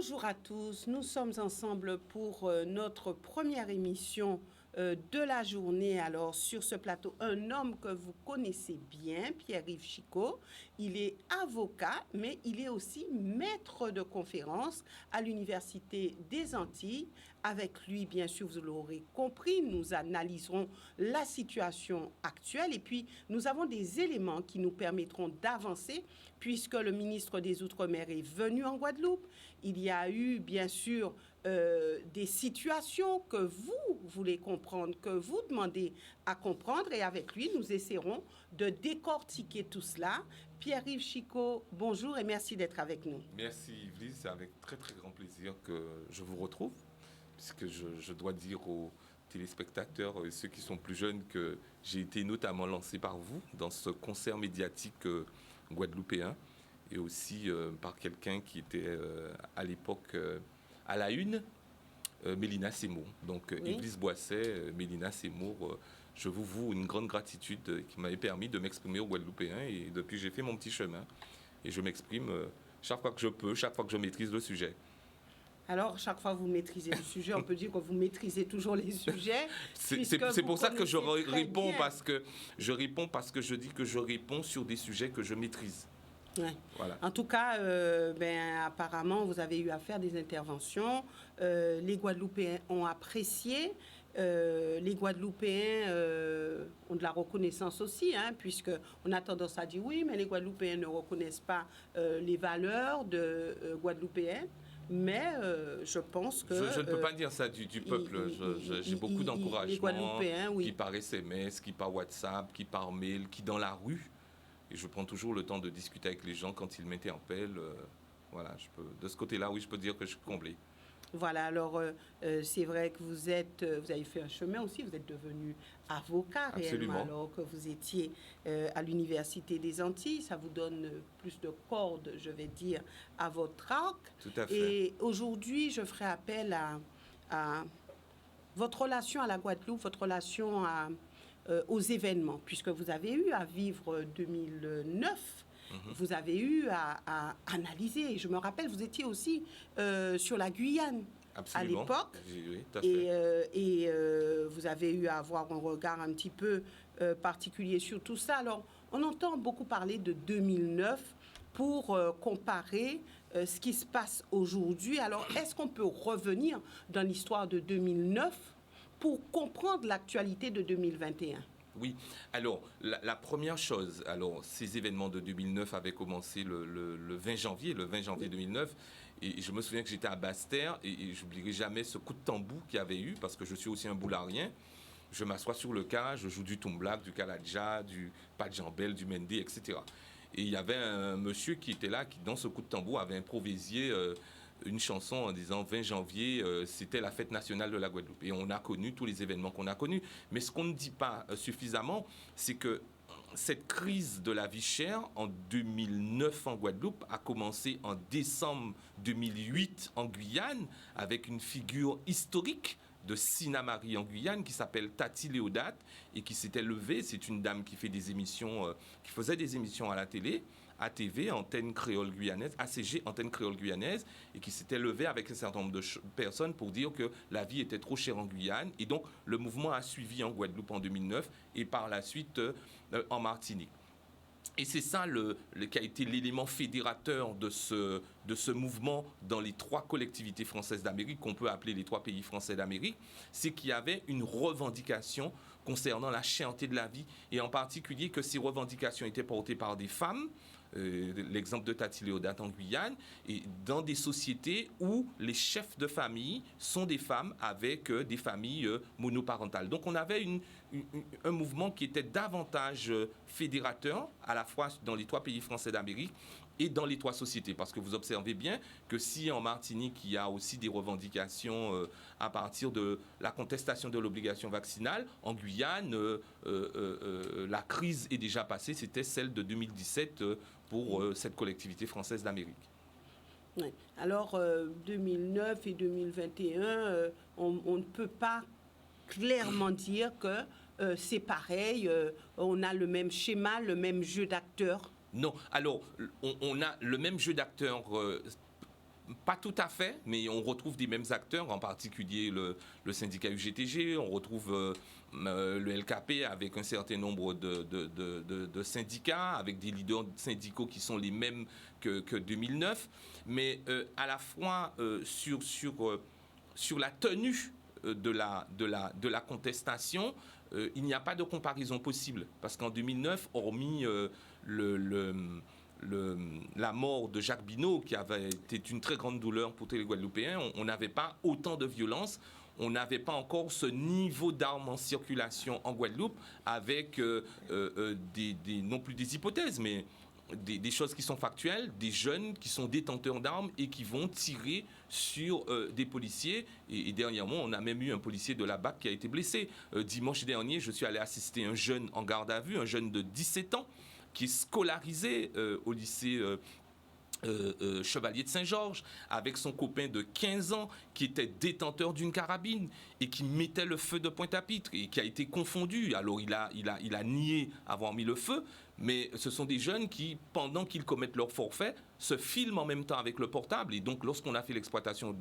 Bonjour à tous, nous sommes ensemble pour notre première émission de la journée. Alors sur ce plateau, un homme que vous connaissez bien, Pierre-Yves Chicot. Il est avocat, mais il est aussi maître de conférences à l'Université des Antilles. Avec lui, bien sûr, vous l'aurez compris, nous analyserons la situation actuelle et puis nous avons des éléments qui nous permettront d'avancer puisque le ministre des Outre-mer est venu en Guadeloupe. Il y a eu, bien sûr, des situations que vous voulez comprendre, que vous demandez à comprendre. Et avec lui, nous essaierons de décortiquer tout cela. Pierre-Yves Chicot, bonjour et merci d'être avec nous. Merci Yves, c'est avec très très grand plaisir que je vous retrouve, puisque je dois dire aux téléspectateurs, ceux qui sont plus jeunes, que j'ai été notamment lancé par vous dans ce concert médiatique guadeloupéen, et aussi par quelqu'un qui était à l'époque à la une, Mélina Seymour. Donc oui. Yves Boisset, Mélina Seymour, je vous voue une grande gratitude qui m'avait permis de m'exprimer aux Guadeloupéens, et depuis j'ai fait mon petit chemin, et je m'exprime chaque fois que je peux, chaque fois que je maîtrise le sujet. Alors, chaque fois que vous maîtrisez le sujet, on peut dire que vous maîtrisez toujours les sujets. C'est pour ça que je réponds, parce que je dis que je réponds sur des sujets que je maîtrise. Ouais. Voilà. En tout cas, apparemment, vous avez eu à faire des interventions. Les Guadeloupéens ont apprécié. Les Guadeloupéens ont de la reconnaissance aussi, puisqu'on a tendance à dire oui, mais les Guadeloupéens ne reconnaissent pas les valeurs de Guadeloupéens. Mais je pense que... Je ne peux pas dire ça du peuple. J'ai beaucoup d'encouragement, qui par SMS, qui par WhatsApp, qui par mail, qui dans la rue. Et je prends toujours le temps de discuter avec les gens quand ils m'interpellent. Voilà, de ce côté-là, oui, je peux dire que je suis comblé. Voilà, alors c'est vrai que vous avez fait un chemin aussi, vous êtes devenu avocat réellement, alors que vous étiez à l'Université des Antilles. Ça vous donne plus de cordes, je vais dire, à votre arc. Tout à fait. Et aujourd'hui, je ferai appel à votre relation à la Guadeloupe, votre relation aux événements, puisque vous avez eu à vivre 2009. Vous avez eu à analyser. Je me rappelle, vous étiez aussi sur la Guyane. Absolument. À l'époque. Oui, tout à fait. Et vous avez eu à avoir un regard un petit peu particulier sur tout ça. Alors, on entend beaucoup parler de 2009 pour comparer ce qui se passe aujourd'hui. Alors, est-ce qu'on peut revenir dans l'histoire de 2009 pour comprendre l'actualité de 2021 ? Oui, alors la première chose, ces événements de 2009 avaient commencé le 20 janvier 2009, et je me souviens que j'étais à Basse-Terre, et j'oublierai jamais ce coup de tambour qu'il y avait eu, parce que je suis aussi un boularien. Je m'assois sur le cas, je joue du tumblak, du kaladja, du padjambel, du mendé, etc. Et il y avait un monsieur qui était là, qui dans ce coup de tambour avait improvisé une chanson en disant 20 janvier, c'était la fête nationale de la Guadeloupe. Et on a connu tous les événements qu'on a connus. Mais ce qu'on ne dit pas suffisamment, c'est que cette crise de la vie chère en 2009 en Guadeloupe a commencé en décembre 2008 en Guyane, avec une figure historique de Sina-Marie en Guyane qui s'appelle Tati Léodate et qui s'était levée. C'est une dame qui fait des émissions, qui faisait des émissions à la télé, ATV, antenne créole guyanaise, ACG, antenne créole guyanaise, et qui s'était levée avec un certain nombre de personnes pour dire que la vie était trop chère en Guyane. Et donc, le mouvement a suivi en Guadeloupe en 2009 et par la suite en Martinique. Et c'est ça qui a été l'élément fédérateur de ce mouvement dans les 3 collectivités françaises d'Amérique, qu'on peut appeler les 3 pays français d'Amérique, c'est qu'il y avait une revendication concernant la cherté de la vie, et en particulier que ces revendications étaient portées par des femmes, l'exemple de Tati Léodate en Guyane, et dans des sociétés où les chefs de famille sont des femmes avec des familles monoparentales. Donc on avait un mouvement qui était davantage fédérateur, à la fois dans les 3 pays français d'Amérique et dans les 3 sociétés. Parce que vous observez bien que si en Martinique, il y a aussi des revendications à partir de la contestation de l'obligation vaccinale, en Guyane, la crise est déjà passée. C'était celle de 2017 pour cette collectivité française d'Amérique. Oui. Alors, 2009 et 2021, on ne peut pas clairement dire que c'est pareil, on a le même schéma, le même jeu d'acteurs. Non, alors, on a le même jeu d'acteurs pas tout à fait, mais on retrouve des mêmes acteurs, en particulier le syndicat UGTG, on retrouve le LKP avec un certain nombre de syndicats, avec des leaders syndicaux qui sont les mêmes que 2009, mais à la fois sur la tenue de la contestation, il n'y a pas de comparaison possible. Parce qu'en 2009, hormis la mort de Jacques Binot, qui avait été une très grande douleur pour tous les Guadeloupéens, on n'avait pas autant de violence, on n'avait pas encore ce niveau d'armes en circulation en Guadeloupe, avec non plus des hypothèses, mais des choses qui sont factuelles, des jeunes qui sont détenteurs d'armes et qui vont tirer sur des policiers. Et dernièrement, on a même eu un policier de la BAC qui a été blessé. Dimanche dernier, je suis allé assister un jeune en garde à vue, un jeune de 17 ans, qui est scolarisé au lycée Chevalier de Saint-Georges, avec son copain de 15 ans qui était détenteur d'une carabine et qui mettait le feu de Pointe-à-Pitre et qui a été confondu. Alors il a nié avoir mis le feu, mais ce sont des jeunes qui, pendant qu'ils commettent leur forfait, se filment en même temps avec le portable. Et donc lorsqu'on a fait l'exploitation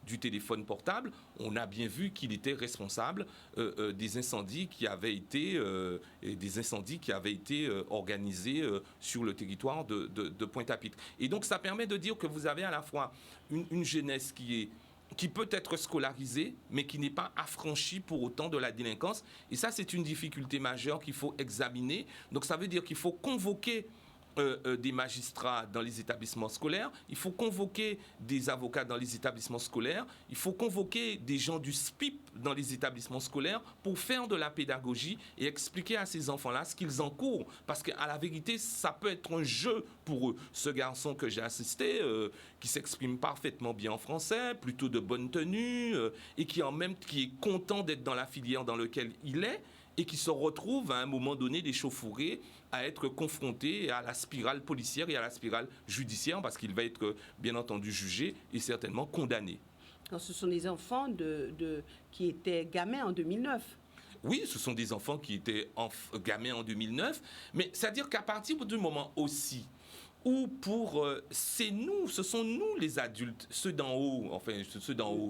du téléphone portable, on a bien vu qu'il était responsable des incendies qui avaient été organisés sur le territoire de Pointe-à-Pitre. Et donc ça permet de dire que vous avez à la fois une jeunesse qui peut être scolarisée, mais qui n'est pas affranchie pour autant de la délinquance. Et ça, c'est une difficulté majeure qu'il faut examiner. Donc ça veut dire qu'il faut convoquer des magistrats dans les établissements scolaires, il faut convoquer des avocats dans les établissements scolaires, il faut convoquer des gens du SPIP dans les établissements scolaires pour faire de la pédagogie et expliquer à ces enfants-là ce qu'ils encourent. Parce qu'à la vérité, ça peut être un jeu pour eux. Ce garçon que j'ai assisté, qui s'exprime parfaitement bien en français, plutôt de bonne tenue, et qui est content d'être dans la filière dans laquelle il est, et qui se retrouve à un moment donné d'échauffourée à être confronté à la spirale policière et à la spirale judiciaire, parce qu'il va être bien entendu jugé et certainement condamné. Alors, ce sont des enfants qui étaient gamins en 2009. Oui, ce sont des enfants qui étaient gamins en 2009, mais c'est-à-dire qu'à partir du moment aussi où ce sont nous les adultes, ceux d'en haut,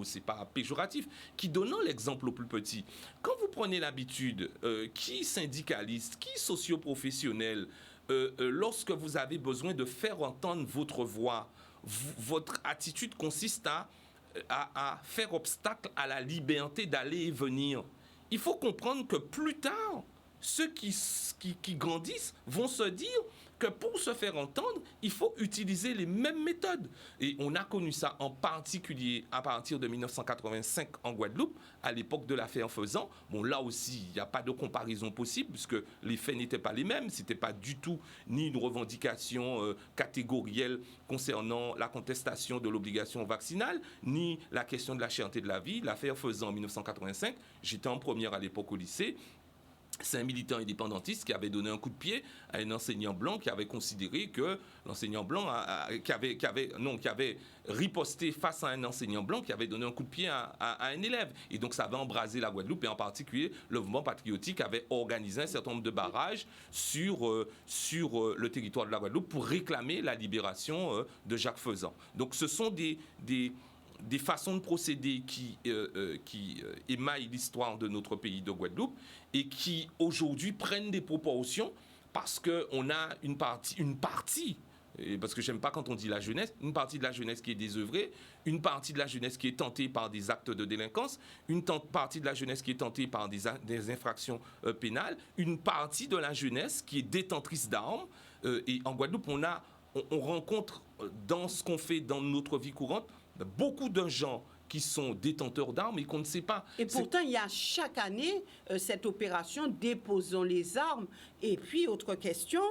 c'est pas péjoratif, qui donnons l'exemple aux plus petits. Quand vous prenez l'habitude, qui syndicaliste, qui socio-professionnel, lorsque vous avez besoin de faire entendre votre voix, votre attitude consiste à faire obstacle à la liberté d'aller et venir. Il faut comprendre que plus tard, ceux qui grandissent vont se dire que pour se faire entendre, il faut utiliser les mêmes méthodes. Et on a connu ça en particulier à partir de 1985 en Guadeloupe, à l'époque de l'affaire Faisan. Bon, là aussi, il n'y a pas de comparaison possible, puisque les faits n'étaient pas les mêmes. Ce n'était pas du tout ni une revendication catégorielle concernant la contestation de l'obligation vaccinale, ni la question de la cherté de la vie. L'affaire Faisan en 1985, j'étais en première à l'époque au lycée. C'est un militant indépendantiste qui avait donné un coup de pied à un enseignant blanc qui avait considéré que l'enseignant blanc qui avait riposté face à un enseignant blanc qui avait donné un coup de pied à un élève. Et donc ça avait embrasé la Guadeloupe, et en particulier le mouvement patriotique avait organisé un certain nombre de barrages sur le territoire de la Guadeloupe pour réclamer la libération de Jacques Faisan. Donc ce sont des façons de procéder qui émaillent l'histoire de notre pays de Guadeloupe et qui aujourd'hui prennent des proportions parce qu'on a une partie, parce que j'aime pas quand on dit la jeunesse, une partie de la jeunesse qui est désœuvrée, une partie de la jeunesse qui est tentée par des actes de délinquance, une partie de la jeunesse qui est tentée par des infractions pénales, une partie de la jeunesse qui est détentrice d'armes. Et en Guadeloupe, on rencontre dans ce qu'on fait dans notre vie courante beaucoup de gens qui sont détenteurs d'armes et qu'on ne sait pas. Et pourtant, il y a chaque année cette opération « Déposons les armes ». Et puis, autre question,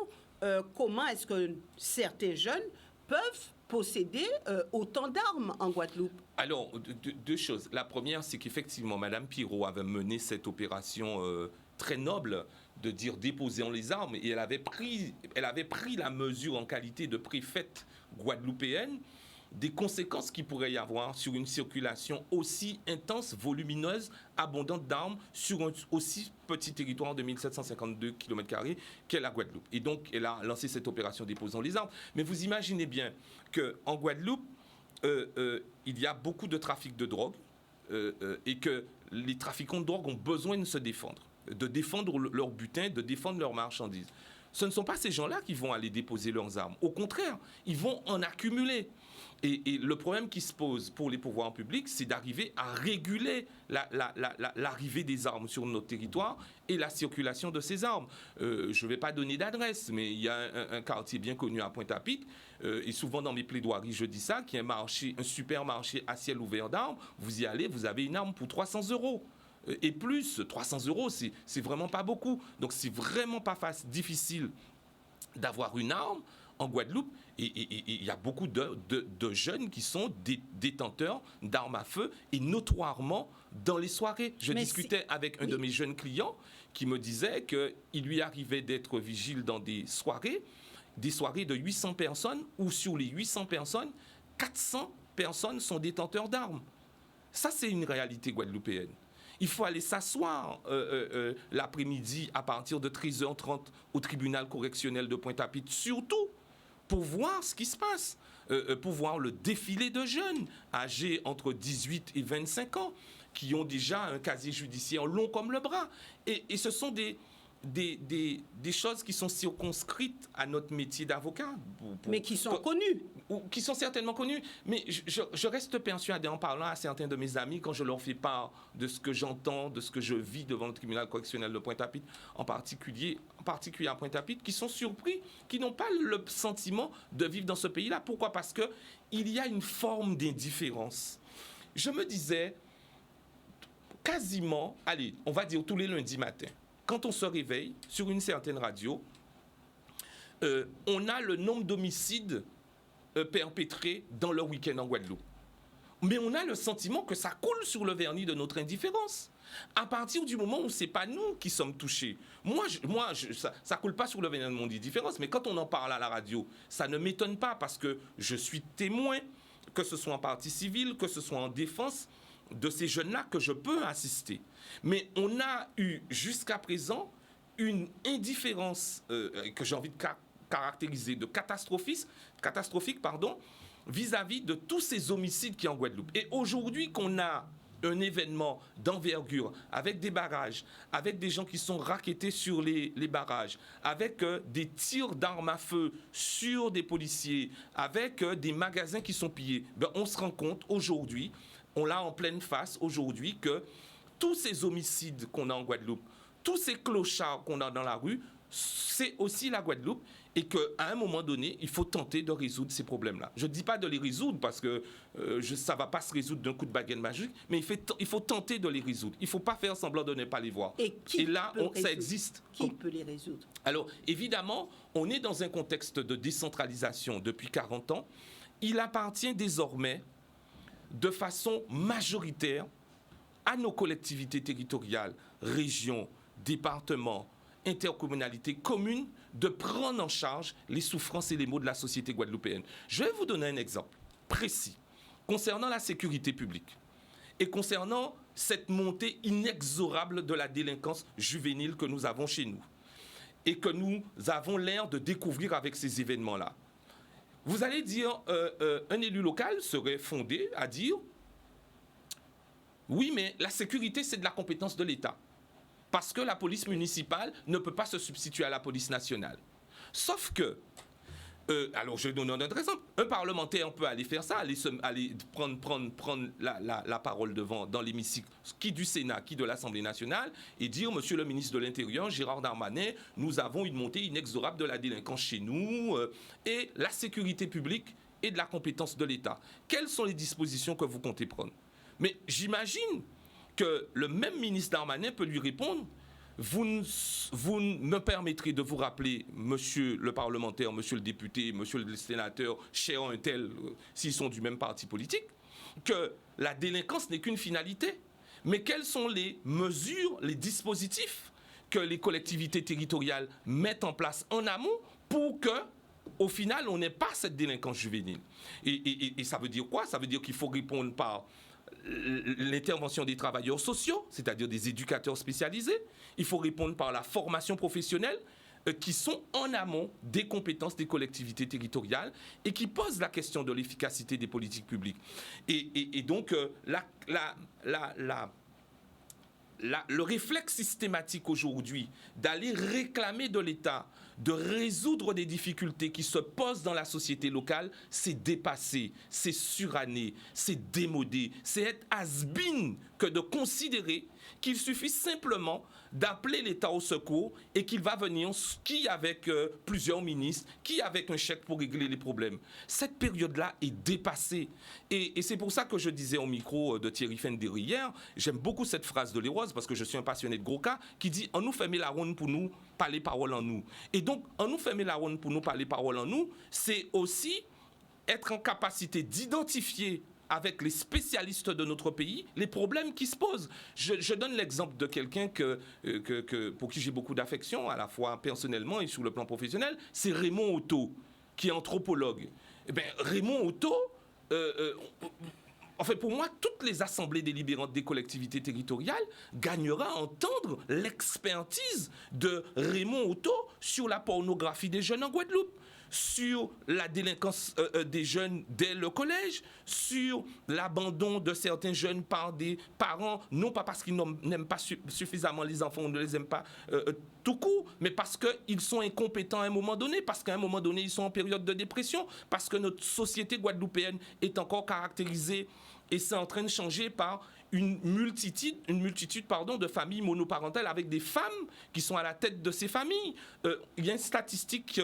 comment est-ce que certains jeunes peuvent posséder autant d'armes en Guadeloupe? Alors, deux choses. La première, c'est qu'effectivement, Mme Pirot avait mené cette opération très noble de dire « déposons les armes ». Et elle avait pris la mesure en qualité de préfète guadeloupéenne des conséquences qu'il pourrait y avoir sur une circulation aussi intense, volumineuse, abondante d'armes sur un aussi petit territoire de 1752 km² qu'est la Guadeloupe. Et donc, elle a lancé cette opération Déposons les armes. Mais vous imaginez bien qu'en Guadeloupe, il y a beaucoup de trafic de drogue et que les trafiquants de drogue ont besoin de se défendre, leur butin, de défendre leurs marchandises. Ce ne sont pas ces gens-là qui vont aller déposer leurs armes. Au contraire, ils vont en accumuler. Et le problème qui se pose pour les pouvoirs publics, c'est d'arriver à réguler l'arrivée des armes sur notre territoire et la circulation de ces armes. Je ne vais pas donner d'adresse, mais il y a un quartier bien connu à Pointe-à-Pitre, et souvent dans mes plaidoiries, je dis ça, qui est un supermarché à ciel ouvert d'armes. Vous y allez, vous avez une arme pour 300 €. Et plus, 300 €, c'est vraiment pas beaucoup. Donc, c'est vraiment pas difficile d'avoir une arme en Guadeloupe. Et il y a beaucoup de jeunes qui sont détenteurs d'armes à feu et notoirement dans les soirées. Je discutais avec un de mes jeunes clients qui me disait qu'il lui arrivait d'être vigile dans des soirées de 800 personnes où sur les 800 personnes, 400 personnes sont détenteurs d'armes. Ça, c'est une réalité guadeloupéenne. Il faut aller s'asseoir l'après-midi à partir de 13h30 au tribunal correctionnel de Pointe-à-Pitre, surtout pour voir ce qui se passe, pour voir le défilé de jeunes âgés entre 18 et 25 ans qui ont déjà un casier judiciaire long comme le bras. Et ce sont des choses qui sont circonscrites à notre métier d'avocat. Mais qui sont connues. Qui sont certainement connues. Mais je reste persuadé en parlant à certains de mes amis, quand je leur fais part de ce que j'entends, de ce que je vis devant le tribunal correctionnel de Pointe-à-Pitre, en particulier à Pointe-à-Pitre, qui sont surpris, qui n'ont pas le sentiment de vivre dans ce pays-là. Pourquoi ? Parce qu'il y a une forme d'indifférence. Je me disais, quasiment, allez, on va dire tous les lundis matins, quand on se réveille sur une certaine radio, on a le nombre d'homicides perpétrés dans le week-end en Guadeloupe. Mais on a le sentiment que ça coule sur le vernis de notre indifférence. À partir du moment où ce n'est pas nous qui sommes touchés. Ça coule pas sur le vernis de mon indifférence, mais quand on en parle à la radio, ça ne m'étonne pas parce que je suis témoin, que ce soit en partie civile, que ce soit en défense, de ces jeunes-là que je peux assister. Mais on a eu jusqu'à présent une indifférence que j'ai envie de caractériser de catastrophique, vis-à-vis de tous ces homicides qui sont en Guadeloupe. Et aujourd'hui qu'on a un événement d'envergure, avec des barrages, avec des gens qui sont rackettés sur les barrages, avec des tirs d'armes à feu sur des policiers, avec des magasins qui sont pillés, on se rend compte aujourd'hui, on l'a en pleine face aujourd'hui, que tous ces homicides qu'on a en Guadeloupe, tous ces clochards qu'on a dans la rue, c'est aussi la Guadeloupe et qu'à un moment donné, il faut tenter de résoudre ces problèmes-là. Je ne dis pas de les résoudre parce que ça ne va pas se résoudre d'un coup de baguette magique, mais il faut tenter de les résoudre. Il ne faut pas faire semblant de ne pas les voir. Et là, ça existe. Qui peut les résoudre ? Alors, évidemment, on est dans un contexte de décentralisation depuis 40 ans. Il appartient désormais de façon majoritaire à nos collectivités territoriales, régions, départements, intercommunalités, communes, de prendre en charge les souffrances et les maux de la société guadeloupéenne. Je vais vous donner un exemple précis concernant la sécurité publique et concernant cette montée inexorable de la délinquance juvénile que nous avons chez nous et que nous avons l'air de découvrir avec ces événements-là. Vous allez dire, un élu local serait fondé à dire « Oui, mais la sécurité, c'est de la compétence de l'État. » Parce que la police municipale ne peut pas se substituer à la police nationale. Sauf que, alors je donne un autre exemple, un parlementaire peut aller faire ça, aller prendre la parole dans l'hémicycle, qui du Sénat, qui de l'Assemblée nationale, et dire, Monsieur le ministre de l'Intérieur, Gérard Darmanin, nous avons une montée inexorable de la délinquance chez nous, et la sécurité publique est de la compétence de l'État. Quelles sont les dispositions que vous comptez prendre ? Mais j'imagine que le même ministre Darmanin peut lui répondre « Vous me permettrez de vous rappeler, monsieur le parlementaire, monsieur le député, monsieur le sénateur, cher un tel, s'ils sont du même parti politique, que la délinquance n'est qu'une finalité. Mais quelles sont les mesures, les dispositifs que les collectivités territoriales mettent en place en amont pour que, au final, on n'ait pas cette délinquance juvénile. Et ça veut dire quoi ? Ça veut dire qu'il faut répondre par l'intervention des travailleurs sociaux, c'est-à-dire des éducateurs spécialisés. Il faut répondre par la formation professionnelle. qui sont en amont des compétences des collectivités territoriales et qui posent la question de l'efficacité des politiques publiques. Et donc, le réflexe systématique aujourd'hui d'aller réclamer de l'État de résoudre des difficultés qui se posent dans la société locale, c'est dépassé, c'est suranné, c'est démodé, c'est être has-been que de considérer qu'il suffit simplement d'appeler l'État au secours et qu'il va venir, qui avec plusieurs ministres, qui avec un chèque pour régler les problèmes. Cette période-là est dépassée. Et c'est pour ça que je disais au micro de Thierry Fenderi hier, j'aime beaucoup cette phrase de Léroise, parce que je suis un passionné de gros cas, qui dit « On nous fait la ronde pour nous parler parole en nous ». Et donc, on nous fait la ronde pour nous parler parole en nous, c'est aussi être en capacité d'identifier avec les spécialistes de notre pays, les problèmes qui se posent. Je donne l'exemple de quelqu'un pour qui j'ai beaucoup d'affection, à la fois personnellement et sur le plan professionnel, c'est Raymond Otto, qui est anthropologue. Eh bien, Raymond Otto, en fait, pour moi, toutes les assemblées délibérantes des collectivités territoriales gagneraient à entendre l'expertise de Raymond Otto sur la pornographie des jeunes en Guadeloupe, sur la délinquance des jeunes dès le collège, sur l'abandon de certains jeunes par des parents, non pas parce qu'ils n'aiment pas suffisamment les enfants, on ne les aime pas tout court, mais parce qu'ils sont incompétents à un moment donné, parce qu'à un moment donné, ils sont en période de dépression, parce que notre société guadeloupéenne est encore caractérisée, et c'est en train de changer par une multitude de familles monoparentales avec des femmes qui sont à la tête de ces familles. Il y a une statistique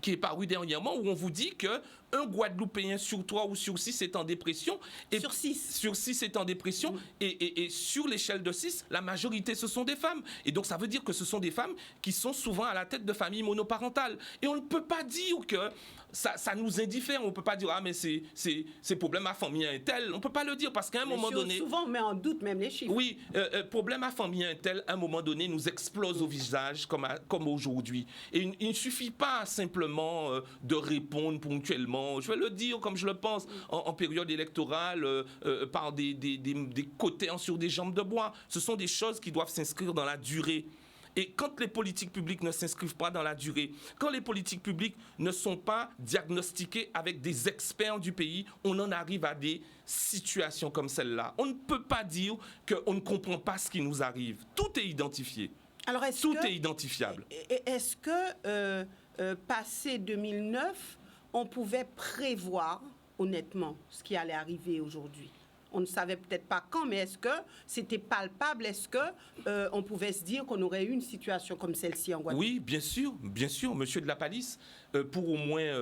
qui est paru dernièrement où on vous dit qu'un Guadeloupéen sur 3 ou sur 6 est en dépression. Et sur 6. Sur 6 est en dépression. Et sur l'échelle de 6, la majorité, ce sont des femmes. Et donc, ça veut dire que ce sont des femmes qui sont souvent à la tête de familles monoparentales. Et on ne peut pas dire que ça nous indiffère. On ne peut pas dire, ah, mais c'est problème à famille un tel. On ne peut pas le dire parce qu'à un moment donné... Souvent, on met en doute même les chiffres. Oui, problème à famille un tel, à un moment donné, nous explose au visage comme aujourd'hui. Et il ne suffit pas simplement de répondre ponctuellement. Je vais le dire comme je le pense, en période électorale, par des cotères sur des jambes de bois. Ce sont des choses qui doivent s'inscrire dans la durée. Et quand les politiques publiques ne s'inscrivent pas dans la durée, quand les politiques publiques ne sont pas diagnostiquées avec des experts du pays, on en arrive à des situations comme celle-là. On ne peut pas dire qu'on ne comprend pas ce qui nous arrive. Tout est identifié. Alors, tout est identifiable. Est-ce que, passé 2009, on pouvait prévoir, honnêtement, ce qui allait arriver aujourd'hui? On ne savait peut-être pas quand, mais est-ce que c'était palpable? Est-ce que on pouvait se dire qu'on aurait eu une situation comme celle-ci en Guadeloupe? Oui, bien sûr, monsieur de la Palisse, pour au moins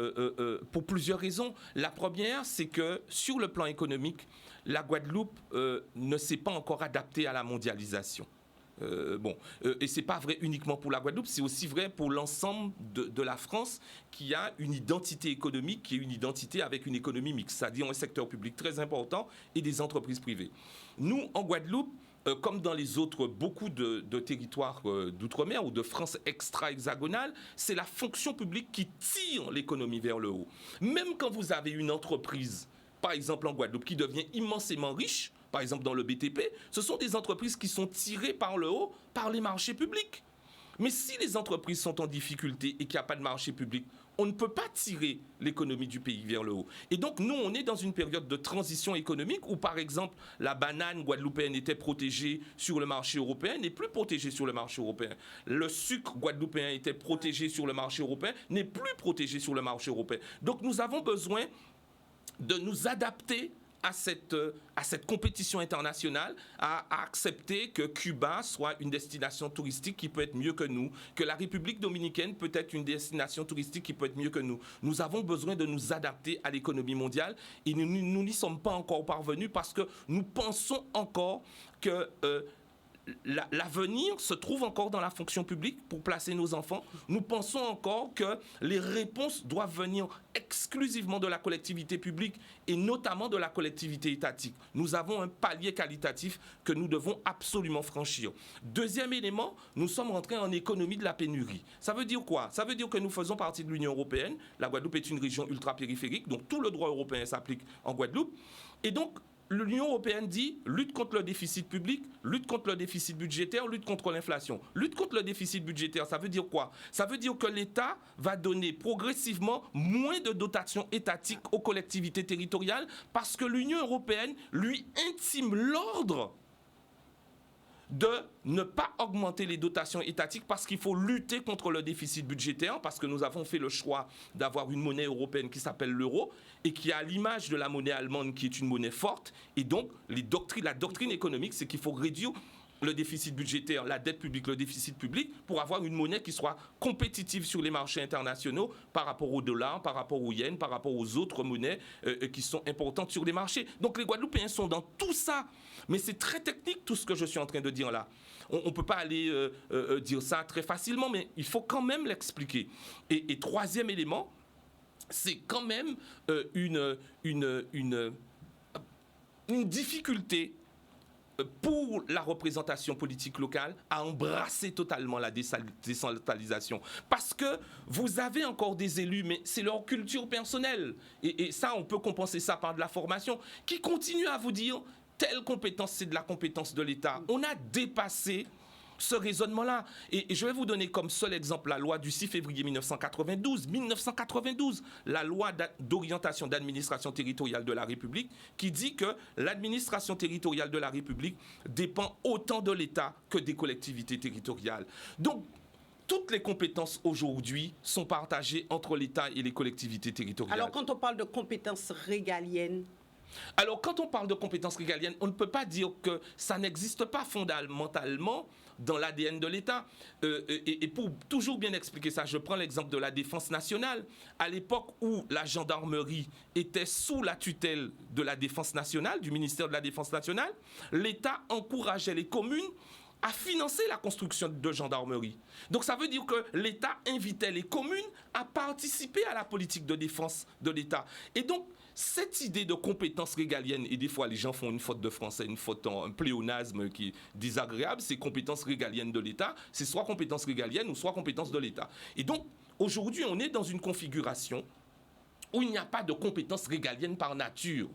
pour plusieurs raisons. La première, c'est que sur le plan économique, la Guadeloupe ne s'est pas encore adaptée à la mondialisation. Et c'est pas vrai uniquement pour la Guadeloupe, c'est aussi vrai pour l'ensemble de la France qui a une identité économique, qui est une identité avec une économie mixte, c'est-à-dire un secteur public très important et des entreprises privées. Nous, en Guadeloupe, comme dans les autres, beaucoup de territoires d'outre-mer ou de France extra-hexagonale, c'est la fonction publique qui tire l'économie vers le haut. Même quand vous avez une entreprise, par exemple en Guadeloupe, qui devient immensément riche, par exemple dans le BTP, ce sont des entreprises qui sont tirées par le haut par les marchés publics. Mais si les entreprises sont en difficulté et qu'il n'y a pas de marché public, on ne peut pas tirer l'économie du pays vers le haut. Et donc, nous, on est dans une période de transition économique où, par exemple, la banane guadeloupéenne était protégée sur le marché européen, n'est plus protégée sur le marché européen. Le sucre guadeloupéen était protégé sur le marché européen, n'est plus protégé sur le marché européen. Donc, nous avons besoin de nous adapter à cette compétition internationale, à accepter que Cuba soit une destination touristique qui peut être mieux que nous, que la République dominicaine peut être une destination touristique qui peut être mieux que nous. Nous avons besoin de nous adapter à l'économie mondiale et nous n'y sommes pas encore parvenus parce que nous pensons encore que l'avenir se trouve encore dans la fonction publique pour placer nos enfants. Nous pensons encore que les réponses doivent venir exclusivement de la collectivité publique et notamment de la collectivité étatique. Nous avons un palier qualitatif que nous devons absolument franchir. Deuxième élément, nous sommes rentrés en économie de la pénurie. Ça veut dire quoi? Ça veut dire que nous faisons partie de l'Union européenne. La Guadeloupe est une région ultra-périphérique, donc tout le droit européen s'applique en Guadeloupe. Et donc, l'Union européenne dit lutte contre le déficit public, lutte contre le déficit budgétaire, lutte contre l'inflation. Lutte contre le déficit budgétaire, ça veut dire quoi? Ça veut dire que l'État va donner progressivement moins de dotations étatiques aux collectivités territoriales parce que l'Union européenne lui intime l'ordre de ne pas augmenter les dotations étatiques parce qu'il faut lutter contre le déficit budgétaire, parce que nous avons fait le choix d'avoir une monnaie européenne qui s'appelle l'euro et qui a l'image de la monnaie allemande qui est une monnaie forte. Et donc, la doctrine économique, c'est qu'il faut réduire le déficit budgétaire, la dette publique, le déficit public, pour avoir une monnaie qui soit compétitive sur les marchés internationaux par rapport au dollar, par rapport au yen, par rapport aux autres monnaies qui sont importantes sur les marchés. Donc les Guadeloupéens sont dans tout ça. Mais c'est très technique tout ce que je suis en train de dire là. On ne peut pas aller dire ça très facilement, mais il faut quand même l'expliquer. Et troisième élément, c'est quand même une difficulté pour la représentation politique locale à embrasser totalement la décentralisation. Parce que vous avez encore des élus, mais c'est leur culture personnelle. Et ça, on peut compenser ça par de la formation, qui continuent à vous dire telle compétence, c'est de la compétence de l'État. On a dépassé ce raisonnement-là. Et je vais vous donner comme seul exemple la loi du 6 février 1992. 1992, la loi d'orientation d'administration territoriale de la République qui dit que l'administration territoriale de la République dépend autant de l'État que des collectivités territoriales. Donc, toutes les compétences aujourd'hui sont partagées entre l'État et les collectivités territoriales. Alors, quand on parle de compétences régaliennes, alors, quand on parle de compétences régaliennes, on ne peut pas dire que ça n'existe pas fondamentalement dans l'ADN de l'État. Et pour toujours bien expliquer ça, je prends l'exemple de la défense nationale. À l'époque où la gendarmerie était sous la tutelle de la défense nationale, du ministère de la Défense nationale, l'État encourageait les communes à financer la construction de gendarmerie. Donc ça veut dire que l'État invitait les communes à participer à la politique de défense de l'État. Et donc, cette idée de compétence régalienne, et des fois les gens font une faute de français, un pléonasme qui est désagréable, c'est compétence régalienne de l'État, c'est soit compétence régalienne ou soit compétence de l'État. Et donc, aujourd'hui, on est dans une configuration où il n'y a pas de compétence régalienne par nature.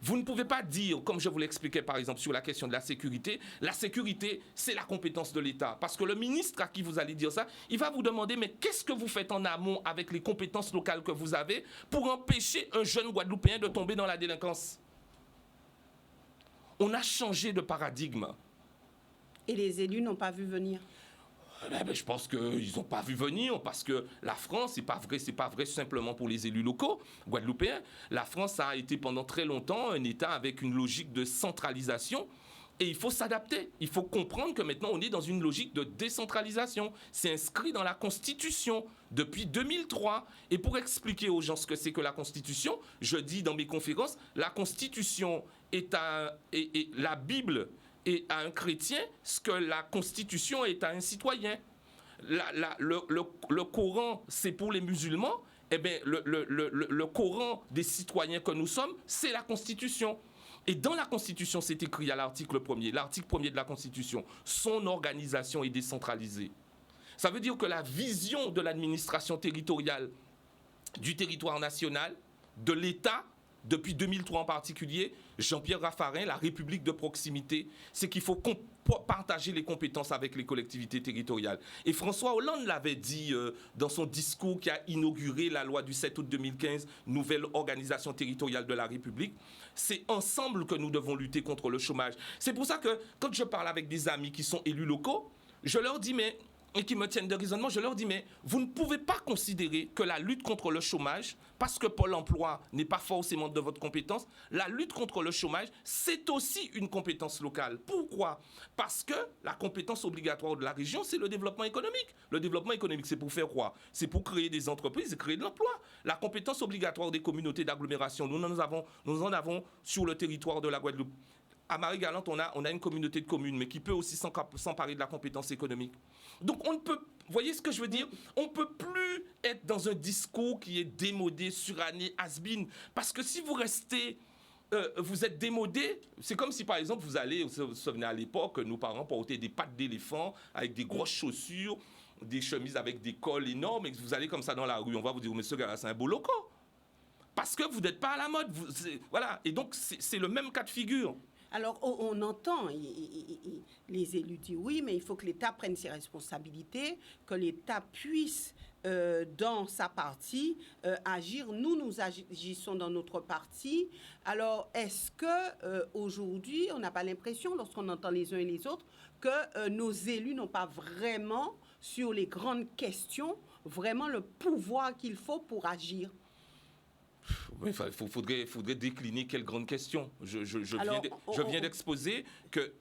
Vous ne pouvez pas dire, comme je vous l'expliquais par exemple sur la question de la sécurité, c'est la compétence de l'État. Parce que le ministre à qui vous allez dire ça, il va vous demander, mais qu'est-ce que vous faites en amont avec les compétences locales que vous avez pour empêcher un jeune Guadeloupéen de tomber dans la délinquance? On a changé de paradigme. Et les élus n'ont pas vu venir. Je pense qu'ils n'ont pas vu venir parce que la France, c'est pas vrai simplement pour les élus locaux guadeloupéens. La France a été pendant très longtemps un État avec une logique de centralisation et il faut s'adapter. Il faut comprendre que maintenant on est dans une logique de décentralisation. C'est inscrit dans la Constitution depuis 2003. Et pour expliquer aux gens ce que c'est que la Constitution, je dis dans mes conférences, la Constitution est la Bible et à un chrétien ce que la Constitution est à un citoyen. Le Coran, c'est pour les musulmans. Eh bien, le Coran des citoyens que nous sommes, c'est la Constitution. Et dans la Constitution, c'est écrit à l'article 1er. L'article 1er de la Constitution, son organisation est décentralisée. Ça veut dire que la vision de l'administration territoriale du territoire national, de l'État, depuis 2003 en particulier, Jean-Pierre Raffarin, la République de proximité, c'est qu'il faut partager les compétences avec les collectivités territoriales. Et François Hollande l'avait dit dans son discours qui a inauguré la loi du 7 août 2015, nouvelle organisation territoriale de la République. C'est ensemble que nous devons lutter contre le chômage. C'est pour ça que quand je parle avec des amis qui sont élus locaux, je leur dis, et qui me tiennent de raisonnement, je leur dis, mais vous ne pouvez pas considérer que la lutte contre le chômage, parce que Pôle emploi n'est pas forcément de votre compétence, la lutte contre le chômage, c'est aussi une compétence locale. Pourquoi? Parce que la compétence obligatoire de la région, c'est le développement économique. Le développement économique, c'est pour faire quoi? C'est pour créer des entreprises et créer de l'emploi. La compétence obligatoire des communautés d'agglomération, nous en avons sur le territoire de la Guadeloupe. À Marie-Galante, on a une communauté de communes, mais qui peut aussi s'emparer de la compétence économique. Donc, on ne peut, vous voyez ce que je veux dire? On ne peut plus être dans un discours qui est démodé, suranné, has-been. Parce que si vous restez, vous êtes démodé, c'est comme si, par exemple, vous vous souvenez à l'époque, nos parents portaient des pattes d'éléphant avec des grosses chaussures, des chemises avec des cols énormes, et que vous allez comme ça dans la rue, on va vous dire, mais ce gars-là, c'est un beau loco. parce que vous n'êtes pas à la mode. Voilà. Et donc, c'est le même cas de figure. Alors, on entend les élus dire oui, mais il faut que l'État prenne ses responsabilités, que l'État puisse, dans sa partie, agir. Nous agissons dans notre partie. Alors, est-ce que aujourd'hui, on n'a pas l'impression, lorsqu'on entend les uns et les autres, que nos élus n'ont pas vraiment, sur les grandes questions, vraiment le pouvoir qu'il faut pour agir? Oui, faudrait décliner quelle grande question. Je viens d'exposer que,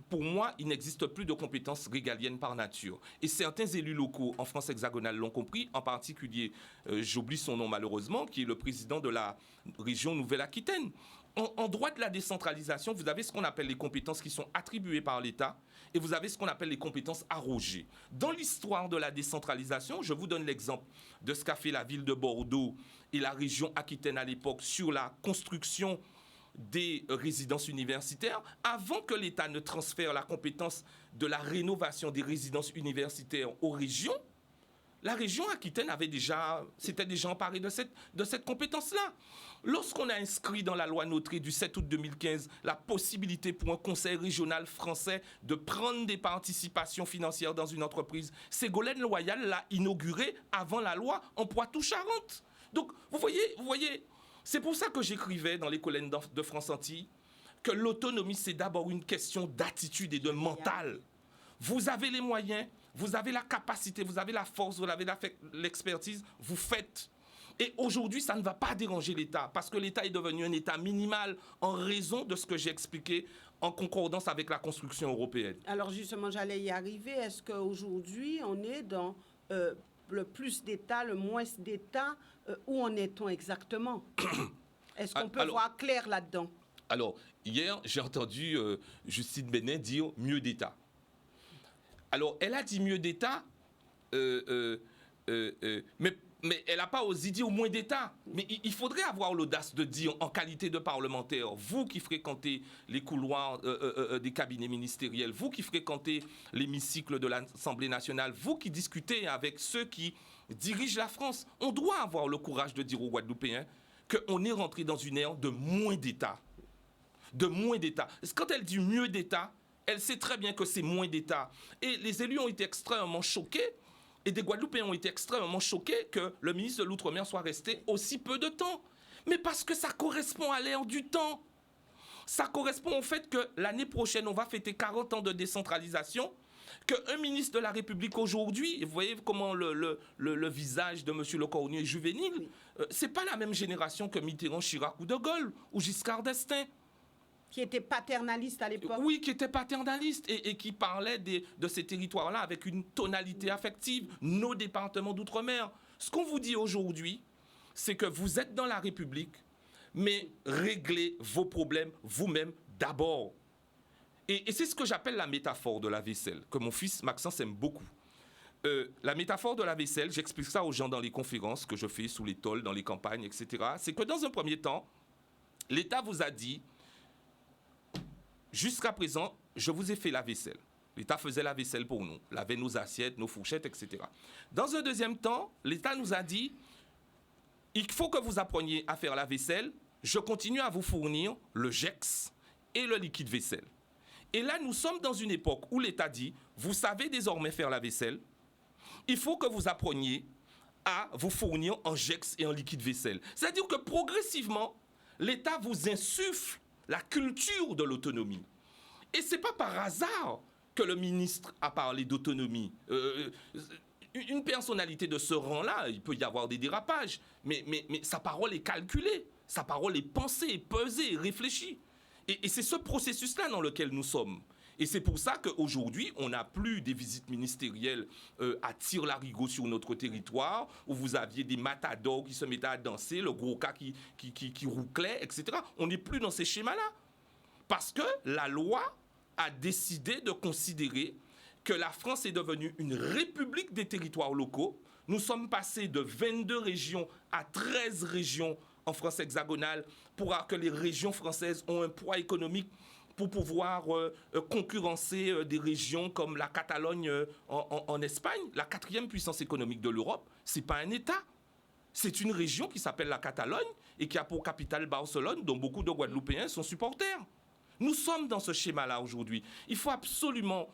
pour moi, il n'existe plus de compétences régaliennes par nature. Et certains élus locaux en France hexagonale l'ont compris, en particulier, j'oublie son nom malheureusement, qui est le président de la région Nouvelle-Aquitaine. En droit de la décentralisation, vous avez ce qu'on appelle les compétences qui sont attribuées par l'État et vous avez ce qu'on appelle les compétences arrogées. Dans l'histoire de la décentralisation, je vous donne l'exemple de ce qu'a fait la ville de Bordeaux et la région Aquitaine à l'époque sur la construction des résidences universitaires. Avant que l'État ne transfère la compétence de la rénovation des résidences universitaires aux régions, la région Aquitaine s'était déjà emparée de cette compétence-là. Lorsqu'on a inscrit dans la loi Notré du 7 août 2015 la possibilité pour un conseil régional français de prendre des participations financières dans une entreprise, Ségolène Royal l'a inauguré avant la loi en Poitou-Charentes. Donc, vous voyez, c'est pour ça que j'écrivais dans les colonnes de France Antilles que l'autonomie, c'est d'abord une question d'attitude et de mental. Vous avez les moyens, vous avez la capacité, vous avez la force, vous avez l'expertise, vous faites. Et aujourd'hui, ça ne va pas déranger l'État, parce que l'État est devenu un État minimal en raison de ce que j'ai expliqué, en concordance avec la construction européenne. Alors justement, j'allais y arriver. Est-ce qu'aujourd'hui, on est dans le plus d'État, le moins d'État? Où en est-on exactement? Est-ce qu'on peut voir clair là-dedans? Alors, hier, j'ai entendu Justine Benin dire « mieux d'État ». Alors, elle a dit mieux d'État, mais elle n'a pas osé dire au moins d'État. Mais il faudrait avoir l'audace de dire, en qualité de parlementaire, vous qui fréquentez les couloirs des cabinets ministériels, vous qui fréquentez l'hémicycle de l'Assemblée nationale, vous qui discutez avec ceux qui dirigent la France, on doit avoir le courage de dire aux Guadeloupéens qu'on est rentré dans une ère de moins d'État. De moins d'État. Quand elle dit mieux d'État, elle sait très bien que c'est moins d'État. Et les élus ont été extrêmement choqués, et des Guadeloupéens ont été extrêmement choqués que le ministre de l'Outre-mer soit resté aussi peu de temps. Mais parce que ça correspond à l'ère du temps. Ça correspond au fait que l'année prochaine, on va fêter 40 ans de décentralisation, qu'un ministre de la République aujourd'hui, vous voyez comment le visage de M. Lecornu est juvénile, oui. C'est pas la même génération que Mitterrand, Chirac ou De Gaulle, ou Giscard d'Estaing. Qui était paternaliste à l'époque. Oui, qui était paternaliste et qui parlait de ces territoires-là avec une tonalité affective, nos départements d'outre-mer. Ce qu'on vous dit aujourd'hui, c'est que vous êtes dans la République, mais réglez vos problèmes vous-même d'abord. Et c'est ce que j'appelle la métaphore de la vaisselle, que mon fils Maxence aime beaucoup. La métaphore de la vaisselle, j'explique ça aux gens dans les conférences que je fais sous les tôles, dans les campagnes, etc. C'est que dans un premier temps, l'État vous a dit, jusqu'à présent, je vous ai fait la vaisselle. L'État faisait la vaisselle pour nous, lavait nos assiettes, nos fourchettes, etc. Dans un deuxième temps, l'État nous a dit, il faut que vous appreniez à faire la vaisselle, je continue à vous fournir le GEX et le liquide vaisselle. Et là, nous sommes dans une époque où l'État dit, vous savez désormais faire la vaisselle, il faut que vous appreniez à vous fournir en GEX et en liquide vaisselle. C'est-à-dire que progressivement, l'État vous insuffle la culture de l'autonomie. Et ce n'est pas par hasard que le ministre a parlé d'autonomie. Une personnalité de ce rang-là, il peut y avoir des dérapages, mais sa parole est calculée, sa parole est pensée, pesée, réfléchie. Et c'est ce processus-là dans lequel nous sommes. Et c'est pour ça qu'aujourd'hui, on n'a plus des visites ministérielles à tire-larigot sur notre territoire, où vous aviez des matadors qui se mettaient à danser, le gros cas qui rouclait, etc. On n'est plus dans ces schémas-là. Parce que la loi a décidé de considérer que la France est devenue une république des territoires locaux. Nous sommes passés de 22 régions à 13 régions en France hexagonale pour que les régions françaises ont un poids économique pour pouvoir concurrencer des régions comme la Catalogne en Espagne, la 4e puissance économique de l'Europe. Ce n'est pas un État. C'est une région qui s'appelle la Catalogne et qui a pour capitale Barcelone, dont beaucoup de Guadeloupéens sont supporters. Nous sommes dans ce schéma-là aujourd'hui. Il faut absolument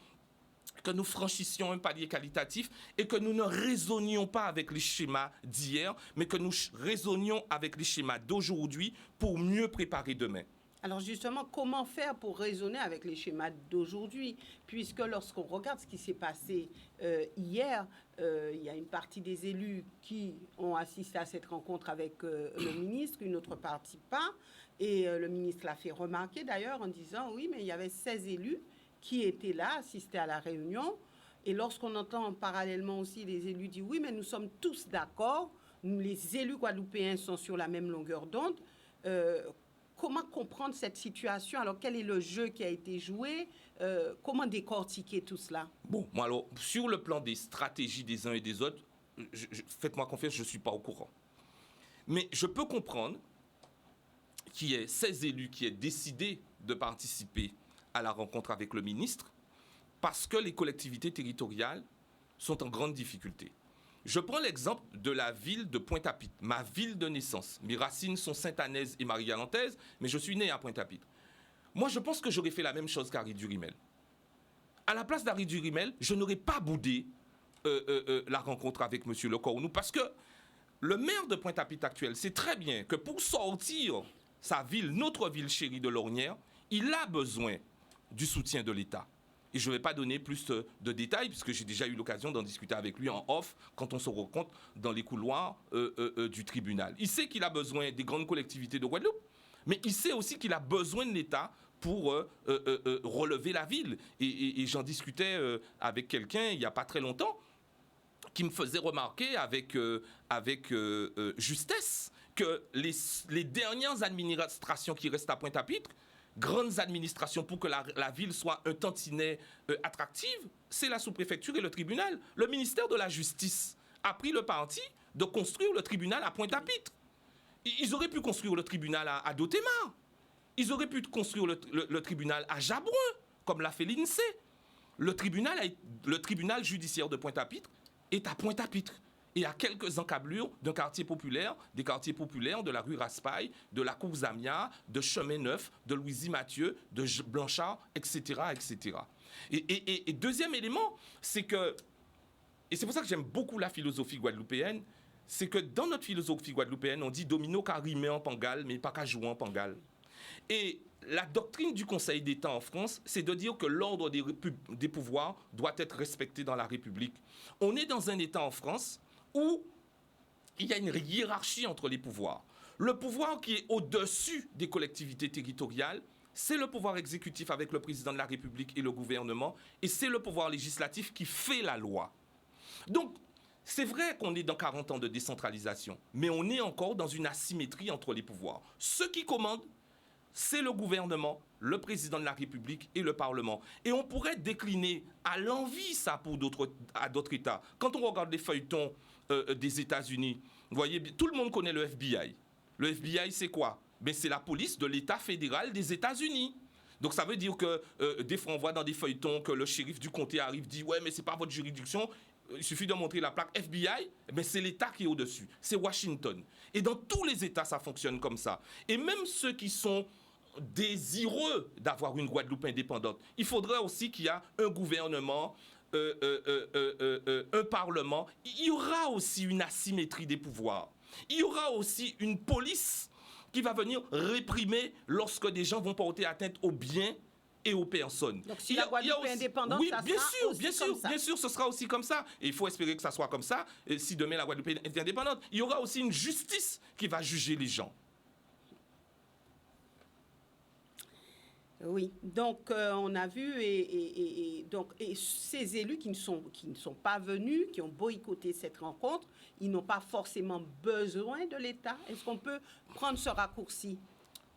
que nous franchissions un palier qualitatif et que nous ne raisonnions pas avec les schémas d'hier, mais que nous raisonnions avec les schémas d'aujourd'hui pour mieux préparer demain. Alors justement, comment faire pour raisonner avec les schémas d'aujourd'hui? Puisque lorsqu'on regarde ce qui s'est passé hier, il y a une partie des élus qui ont assisté à cette rencontre avec le ministre, une autre partie pas. Et le ministre l'a fait remarquer d'ailleurs en disant, oui, mais il y avait 16 élus qui étaient là, assistés à la réunion. Et lorsqu'on entend parallèlement aussi les élus dire, oui, mais nous sommes tous d'accord, nous les élus guadeloupéens sont sur la même longueur d'onde, comment comprendre cette situation? Alors, quel est le jeu qui a été joué? Comment décortiquer tout cela? Bon, moi alors, sur le plan des stratégies des uns et des autres, faites-moi confiance, je ne suis pas au courant. Mais je peux comprendre qu'il y ait 16 élus qui aient décidé de participer à la rencontre avec le ministre parce que les collectivités territoriales sont en grande difficulté. Je prends l'exemple de la ville de Pointe-à-Pitre, ma ville de naissance. Mes racines sont sainte-anaise et marie-galantaise, mais je suis né à Pointe-à-Pitre. Moi, je pense que j'aurais fait la même chose qu'Harry Durimel. À la place d'Harry Durimel, je n'aurais pas boudé la rencontre avec M. Le Cornou, parce que le maire de Pointe-à-Pitre actuel sait très bien que pour sortir sa ville, notre ville chérie de Lornière, il a besoin du soutien de l'État. Et je ne vais pas donner plus de détails, puisque j'ai déjà eu l'occasion d'en discuter avec lui en off, quand on se rencontre dans les couloirs du tribunal. Il sait qu'il a besoin des grandes collectivités de Guadeloupe, mais il sait aussi qu'il a besoin de l'État pour relever la ville. Et j'en discutais avec quelqu'un il n'y a pas très longtemps, qui me faisait remarquer avec justesse que les dernières administrations qui restent à Pointe-à-Pitre, grandes administrations pour que la ville soit un tantinet attractive, c'est la sous-préfecture et le tribunal. Le ministère de la Justice a pris le parti de construire le tribunal à Pointe-à-Pitre. Ils auraient pu construire le tribunal à Dotémar. Ils auraient pu construire le tribunal à Jabouin, comme l'a fait l'INSEE. Le tribunal judiciaire de Pointe-à-Pitre est à Pointe-à-Pitre. Et à quelques encablures d'un quartier populaire, des quartiers populaires de la rue Raspail, de la cour Zamia, de Chemin Neuf, de Louisy-Mathieu, de Blanchard, etc., etc. Et deuxième élément, c'est que, et c'est pour ça que j'aime beaucoup la philosophie guadeloupéenne, c'est que dans notre philosophie guadeloupéenne, on dit domino qu'à rimer en pangal, mais pas qu'à jouer en pangal. Et la doctrine du Conseil d'État en France, c'est de dire que l'ordre des pouvoirs doit être respecté dans la République. On est dans un État en France où il y a une hiérarchie entre les pouvoirs. Le pouvoir qui est au-dessus des collectivités territoriales, c'est le pouvoir exécutif avec le président de la République et le gouvernement, et c'est le pouvoir législatif qui fait la loi. Donc, c'est vrai qu'on est dans 40 ans de décentralisation, mais on est encore dans une asymétrie entre les pouvoirs. Ceux qui commandent, c'est le gouvernement, le président de la République et le Parlement. Et on pourrait décliner à l'envi ça pour d'autres États. Quand on regarde les feuilletons des États-Unis, vous voyez, tout le monde connaît le FBI. Le FBI, c'est quoi? Ben, c'est la police de l'État fédéral des États-Unis. Donc ça veut dire que des fois on voit dans des feuilletons que le shérif du comté arrive, dit ouais mais c'est pas votre juridiction. Il suffit de montrer la plaque FBI, ben c'est l'État qui est au-dessus. C'est Washington. Et dans tous les États, ça fonctionne comme ça. Et même ceux qui sont désireux d'avoir une Guadeloupe indépendante, il faudrait aussi qu'il y ait un gouvernement, un parlement. Il y aura aussi une asymétrie des pouvoirs. Il y aura aussi une police qui va venir réprimer lorsque des gens vont porter atteinte aux biens et aux personnes. Donc si la Guadeloupe est indépendante, oui, ça bien sera sûr, aussi bien sûr, comme ça. bien sûr, ce sera aussi comme ça. Et il faut espérer que ça soit comme ça. Et si demain la Guadeloupe est indépendante, il y aura aussi une justice qui va juger les gens. Oui, donc on a vu et ces élus qui ne sont pas venus, qui ont boycotté cette rencontre, ils n'ont pas forcément besoin de l'État. Est-ce qu'on peut prendre ce raccourci?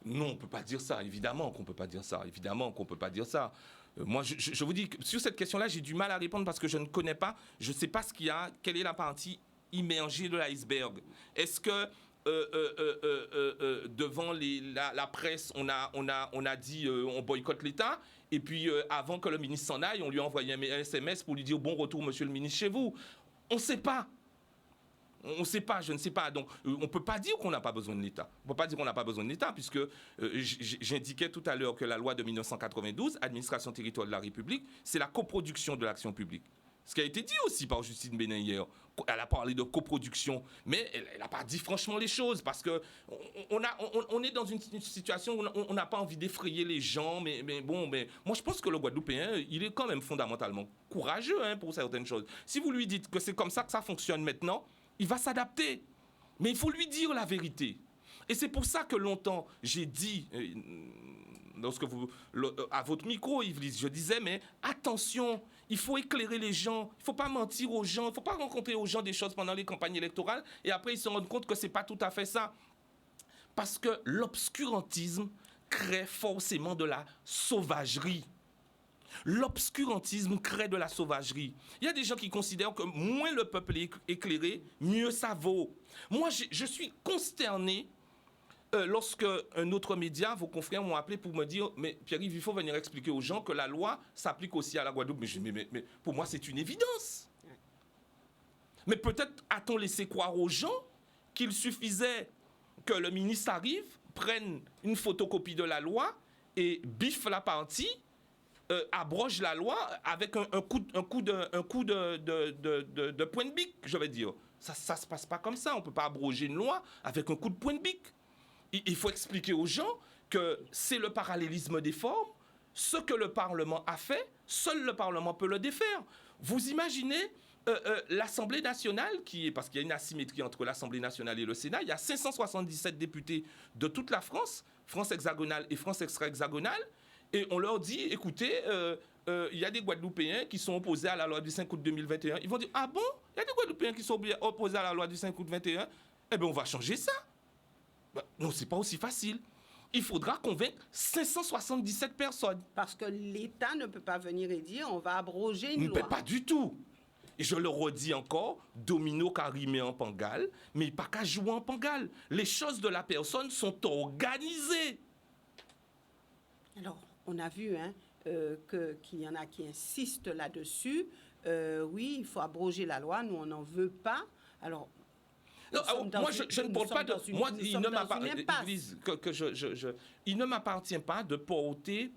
Non, on ne peut pas dire ça. Évidemment qu'on ne peut pas dire ça. Évidemment qu'on ne peut pas dire ça. Moi, je vous dis que sur cette question-là, j'ai du mal à répondre parce que je ne connais pas, je ne sais pas ce qu'il y a, quelle est la partie immergée de l'iceberg. Est-ce que devant la presse, on a dit on boycotte l'État, et puis avant que le ministre s'en aille, on lui a envoyé un SMS pour lui dire bon retour, monsieur le ministre, chez vous. On ne sait pas. On ne sait pas, je ne sais pas. Donc, on ne peut pas dire qu'on n'a pas besoin de l'État. On ne peut pas dire qu'on n'a pas besoin de l'État, puisque j'indiquais tout à l'heure que la loi de 1992, Administration territoriale de la République, c'est la coproduction de l'action publique. Ce qui a été dit aussi par Justine Bénin hier. Elle a parlé de coproduction, mais elle n'a pas dit franchement les choses, parce qu'on est dans une situation où on n'a pas envie d'effrayer les gens, mais moi je pense que le Guadeloupéen, il est quand même fondamentalement courageux pour certaines choses. Si vous lui dites que c'est comme ça que ça fonctionne maintenant, il va s'adapter. Mais il faut lui dire la vérité. Et c'est pour ça que longtemps, j'ai dit, à votre micro, Yves, je disais, mais attention, il faut éclairer les gens, il ne faut pas mentir aux gens, il ne faut pas rencontrer aux gens des choses pendant les campagnes électorales, et après ils se rendent compte que ce n'est pas tout à fait ça. Parce que l'obscurantisme crée forcément de la sauvagerie. L'obscurantisme crée de la sauvagerie. Il y a des gens qui considèrent que moins le peuple est éclairé, mieux ça vaut. Moi, je suis consterné lorsque un autre média, vos confrères m'ont appelé pour me dire « Mais Pierre-Yves, il faut venir expliquer aux gens que la loi s'applique aussi à la Guadeloupe. » Mais pour moi, c'est une évidence. Mais peut-être a-t-on laissé croire aux gens qu'il suffisait que le ministre arrive, prenne une photocopie de la loi et biffe la partie, abroge la loi avec un coup de point de bic, je vais dire. Ça se passe pas comme ça. On peut pas abroger une loi avec un coup de point de bic. Il faut expliquer aux gens que c'est le parallélisme des formes. Ce que le Parlement a fait, seul le Parlement peut le défaire. Vous imaginez l'Assemblée nationale, parce qu'il y a une asymétrie entre l'Assemblée nationale et le Sénat, il y a 577 députés de toute la France, France hexagonale et France extra-hexagonale, et on leur dit, écoutez, il y a des Guadeloupéens qui sont opposés à la loi du 5 août 2021. Ils vont dire, ah bon, il y a des Guadeloupéens qui sont opposés à la loi du 5 août 2021. Eh bien, on va changer ça. Non, c'est pas aussi facile. Il faudra convaincre 577 personnes. Parce que l'État ne peut pas venir et dire, on va abroger une loi. Pas du tout. Et je le redis encore, domino qu'a rimé en pangal, mais il n'y a pas qu'à jouer en pangal. Les choses de la personne sont organisées. Alors, on a vu qu'il y en a qui insistent là-dessus. Oui, il faut abroger la loi. Nous, on n'en veut pas. Alors, non, moi, je ne parle pas de... Moi, il ne m'appartient pas de porter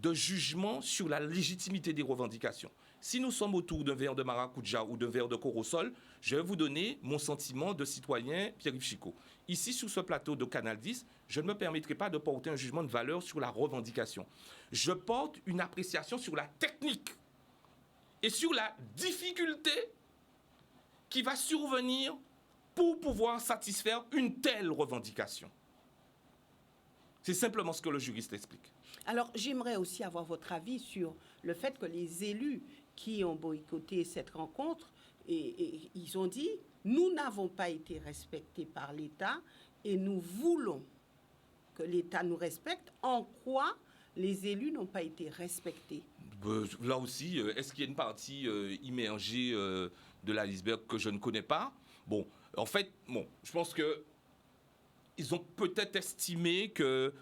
de jugement sur la légitimité des revendications. Si nous sommes autour d'un verre de maracuja ou d'un verre de corosol, je vais vous donner mon sentiment de citoyen Pierre-Yves Chicot. Ici, sur ce plateau de Canal 10, je ne me permettrai pas de porter un jugement de valeur sur la revendication. Je porte une appréciation sur la technique et sur la difficulté qui va survenir pour pouvoir satisfaire une telle revendication. C'est simplement ce que le juriste explique. Alors, j'aimerais aussi avoir votre avis sur le fait que les élus qui ont boycotté cette rencontre, et ils ont dit, nous n'avons pas été respectés par l'État et nous voulons que l'État nous respecte. En quoi les élus n'ont pas été respectés? Là aussi, est-ce qu'il y a une partie immergée de la l'iceberg que je ne connais pas? Bon, en fait, je pense que ils ont peut-être estimé que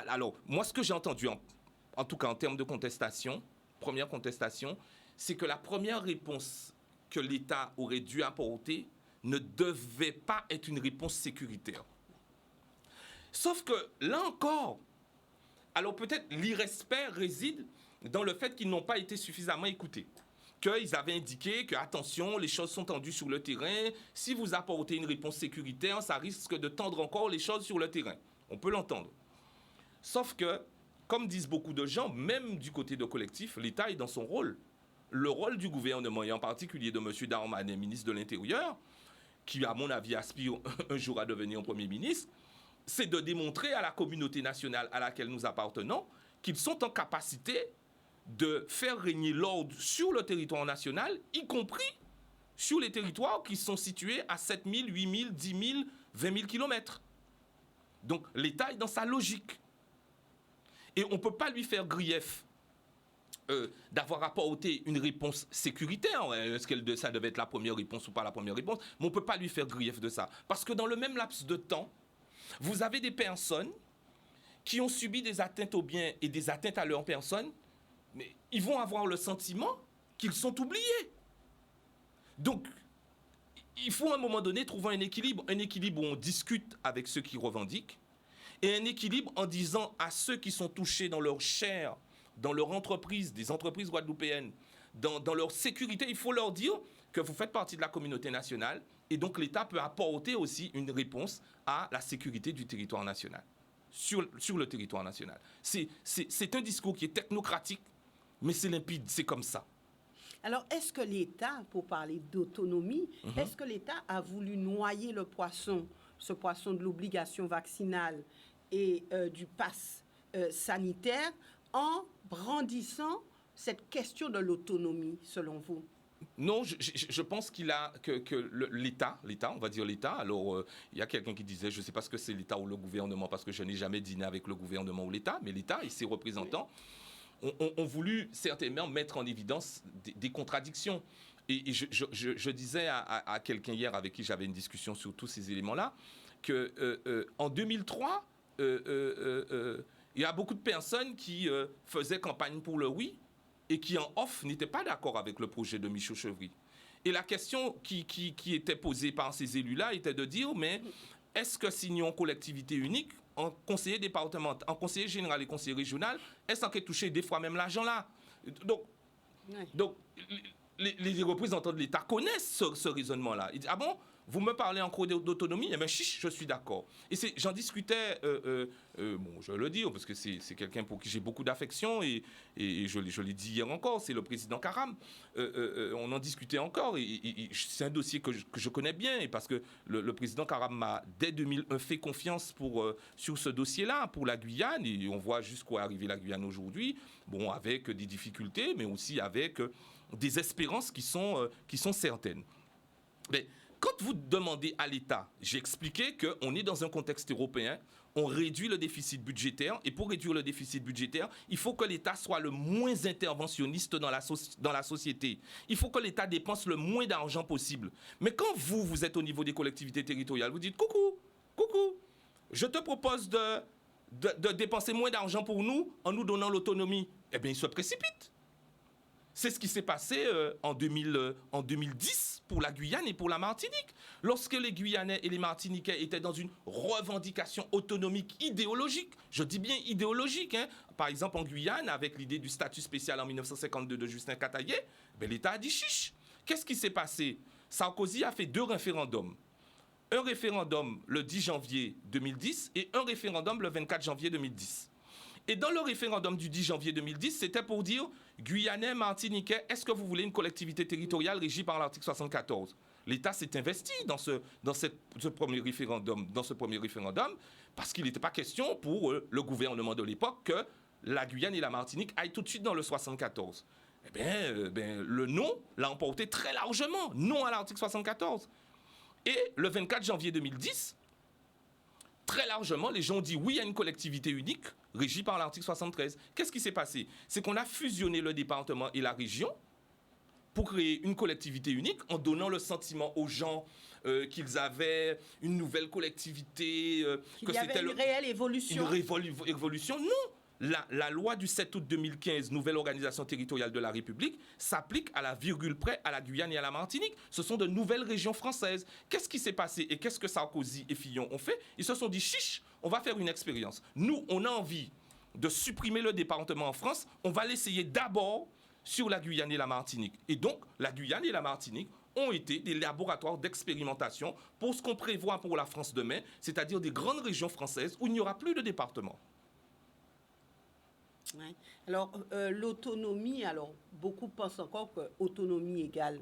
alors, moi, ce que j'ai entendu, en tout cas en termes de contestation, première contestation, c'est que la première réponse que l'État aurait dû apporter ne devait pas être une réponse sécuritaire. Sauf que, là encore, alors peut-être l'irrespect réside dans le fait qu'ils n'ont pas été suffisamment écoutés. Qu'ils avaient indiqué que, attention, les choses sont tendues sur le terrain, si vous apportez une réponse sécuritaire, ça risque de tendre encore les choses sur le terrain. On peut l'entendre. Sauf que, comme disent beaucoup de gens, même du côté de collectif, l'État est dans son rôle. Le rôle du gouvernement, et en particulier de M. Darmanin, ministre de l'Intérieur, qui, à mon avis, aspire un jour à devenir Premier ministre, c'est de démontrer à la communauté nationale à laquelle nous appartenons qu'ils sont en capacité de faire régner l'ordre sur le territoire national, y compris sur les territoires qui sont situés à 7 000, 8 000, 10 000, 20 000 kilomètres. Donc l'État est dans sa logique. Et on ne peut pas lui faire grief d'avoir apporté une réponse sécuritaire. Est-ce que ça devait être la première réponse ou pas la première réponse? Mais on ne peut pas lui faire grief de ça. Parce que dans le même laps de temps, vous avez des personnes qui ont subi des atteintes aux biens et des atteintes à leur personne, mais ils vont avoir le sentiment qu'ils sont oubliés. Donc, il faut à un moment donné trouver un équilibre où on discute avec ceux qui revendiquent, et un équilibre en disant à ceux qui sont touchés dans leur chair, dans leur entreprise, des entreprises guadeloupéennes, dans leur sécurité, il faut leur dire que vous faites partie de la communauté nationale, et donc l'État peut apporter aussi une réponse à la sécurité du territoire national, sur le territoire national. C'est un discours qui est technocratique, mais c'est limpide, c'est comme ça. Alors, est-ce que l'État, pour parler d'autonomie, est-ce que l'État a voulu noyer le poisson, ce poisson de l'obligation vaccinale et du pass sanitaire, en brandissant cette question de l'autonomie, selon vous? Non, je pense que l'État, on va dire l'État, alors il y a quelqu'un qui disait, je ne sais pas ce que c'est l'État ou le gouvernement, parce que je n'ai jamais dîné avec le gouvernement ou l'État, mais l'État et ses représentants ont voulu certainement mettre en évidence des contradictions. Et je disais à quelqu'un hier avec qui j'avais une discussion sur tous ces éléments-là, qu'en 2003, il y a beaucoup de personnes qui faisaient campagne pour le oui, et qui en off n'étaient pas d'accord avec le projet de Michel Chevry. Et la question qui était posée par ces élus-là était de dire, mais est-ce que signons collectivité unique, en conseiller départemental, en conseiller général et conseiller régional, est-ce qu'on peut toucher des fois même l'argent là? Donc les représentants de l'État connaissent ce raisonnement-là. Ils disent, ah bon, vous me parlez encore d'autonomie? Eh bien, chiche, je suis d'accord. Et j'en discutais, bon, je le dis, parce que c'est quelqu'un pour qui j'ai beaucoup d'affection, et je l'ai dit hier encore, c'est le président Karam. On en discutait encore, et c'est un dossier que je connais bien, et parce que le président Karam m'a, dès 2001, fait confiance sur ce dossier-là, pour la Guyane, et on voit jusqu'où est arrivée la Guyane aujourd'hui, bon, avec des difficultés, mais aussi avec des espérances qui sont certaines. Mais quand vous demandez à l'État, j'ai expliqué qu'on est dans un contexte européen, on réduit le déficit budgétaire, et pour réduire le déficit budgétaire, il faut que l'État soit le moins interventionniste dans la société. Il faut que l'État dépense le moins d'argent possible. Mais quand vous êtes au niveau des collectivités territoriales, vous dites « Coucou, je te propose de dépenser moins d'argent pour nous en nous donnant l'autonomie. » Eh bien, il se précipite. C'est ce qui s'est passé en 2010 pour la Guyane et pour la Martinique. Lorsque les Guyanais et les Martiniquais étaient dans une revendication autonomique idéologique, je dis bien idéologique, hein. Par exemple en Guyane, avec l'idée du statut spécial en 1952 de Justin Cataillé, ben l'État a dit chiche. Qu'est-ce qui s'est passé? Sarkozy a fait 2 référendums. Un référendum le 10 janvier 2010 et un référendum le 24 janvier 2010. Et dans le référendum du 10 janvier 2010, c'était pour dire Guyanais, Martiniquais, est-ce que vous voulez une collectivité territoriale régie par l'article 74? L'État s'est investi dans ce premier référendum, parce qu'il n'était pas question pour le gouvernement de l'époque que la Guyane et la Martinique aillent tout de suite dans le 74. Eh bien, le non l'a emporté très largement, non à l'article 74. Et le 24 janvier 2010, très largement, les gens ont dit oui à une collectivité unique régie par l'article 73. Qu'est-ce qui s'est passé? C'est qu'on a fusionné le département et la région pour créer une collectivité unique en donnant le sentiment aux gens qu'ils avaient une nouvelle collectivité, qu'il y avait une réelle évolution. Une évolution, non. La loi du 7 août 2015, nouvelle organisation territoriale de la République, s'applique à la virgule près à la Guyane et à la Martinique. Ce sont de nouvelles régions françaises. Qu'est-ce qui s'est passé et qu'est-ce que Sarkozy et Fillon ont fait? Ils se sont dit, chiche, on va faire une expérience. Nous, on a envie de supprimer le département en France. On va l'essayer d'abord sur la Guyane et la Martinique. Et donc, la Guyane et la Martinique ont été des laboratoires d'expérimentation pour ce qu'on prévoit pour la France demain, c'est-à-dire des grandes régions françaises où il n'y aura plus de département. Ouais. Alors, l'autonomie, alors beaucoup pensent encore que autonomie égale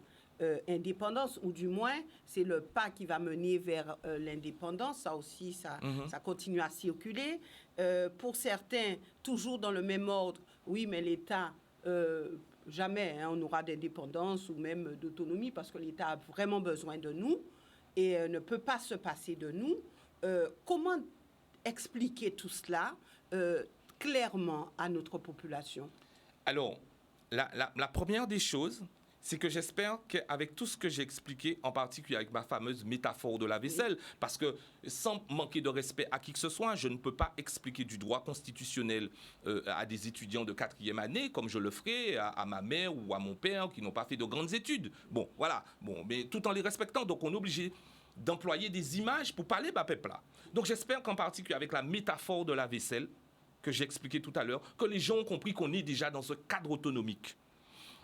indépendance, ou du moins, c'est le pas qui va mener vers l'indépendance. Ça aussi, ça continue à circuler. Pour certains, toujours dans le même ordre, oui, mais l'État, jamais on aura d'indépendance ou même d'autonomie, parce que l'État a vraiment besoin de nous et ne peut pas se passer de nous. Comment expliquer tout cela clairement à notre population? Alors, la première des choses, c'est que j'espère qu'avec tout ce que j'ai expliqué, en particulier avec ma fameuse métaphore de la vaisselle, parce que sans manquer de respect à qui que ce soit, je ne peux pas expliquer du droit constitutionnel à des étudiants de 4e année, comme je le ferai à ma mère ou à mon père qui n'ont pas fait de grandes études. Bon, voilà, bon, mais tout en les respectant. Donc on est obligé d'employer des images pour parler bas peuple là. Donc j'espère qu'en particulier avec la métaphore de la vaisselle, que j'ai expliqué tout à l'heure, que les gens ont compris qu'on est déjà dans ce cadre autonomique.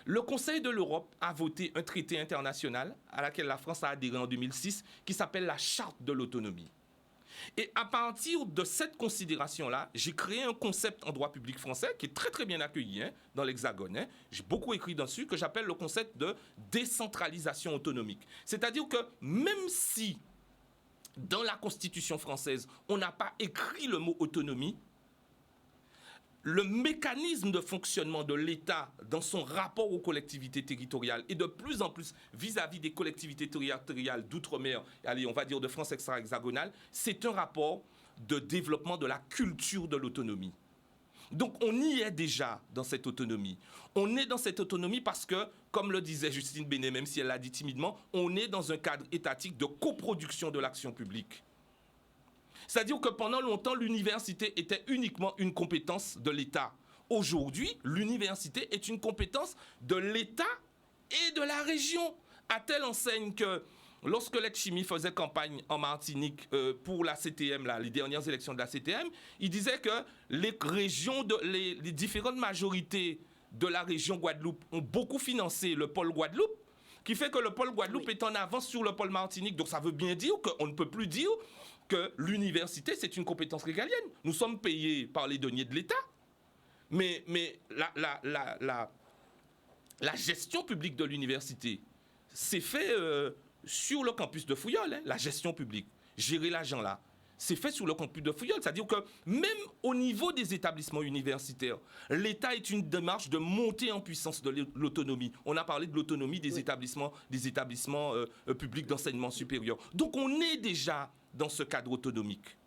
Le Conseil de l'Europe a voté un traité international à laquelle la France a adhéré en 2006 qui s'appelle la Charte de l'autonomie. Et à partir de cette considération-là, j'ai créé un concept en droit public français qui est très très bien accueilli dans l'Hexagone. J'ai beaucoup écrit dessus, que j'appelle le concept de décentralisation autonomique. C'est-à-dire que même si dans la Constitution française, on n'a pas écrit le mot autonomie, le mécanisme de fonctionnement de l'État dans son rapport aux collectivités territoriales et de plus en plus vis-à-vis des collectivités territoriales d'outre-mer, allez, on va dire de France extra-hexagonale, c'est un rapport de développement de la culture de l'autonomie. Donc on y est déjà dans cette autonomie. On est dans cette autonomie parce que, comme le disait Justine Benet, même si elle l'a dit timidement, on est dans un cadre étatique de coproduction de l'action publique. C'est-à-dire que pendant longtemps, l'université était uniquement une compétence de l'État. Aujourd'hui, l'université est une compétence de l'État et de la région. À telle enseigne que lorsque l'Etchimi faisait campagne en Martinique pour la CTM, les dernières élections de la CTM, il disait que les différentes majorités de la région Guadeloupe ont beaucoup financé le pôle Guadeloupe, qui fait que le pôle Guadeloupe est en avance sur le pôle Martinique. Donc ça veut bien dire qu'on ne peut plus dire que l'université, c'est une compétence régalienne. Nous sommes payés par les deniers de l'État, mais la gestion publique de l'université, c'est fait sur le campus de Fouillol, la gestion publique. Gérer l'argent là, c'est fait sur le campus de Fouillol. C'est-à-dire que même au niveau des établissements universitaires, l'État est une démarche de montée en puissance de l'autonomie. On a parlé de l'autonomie des établissements publics d'enseignement supérieur. Donc on est déjà dans ce cadre autonomique.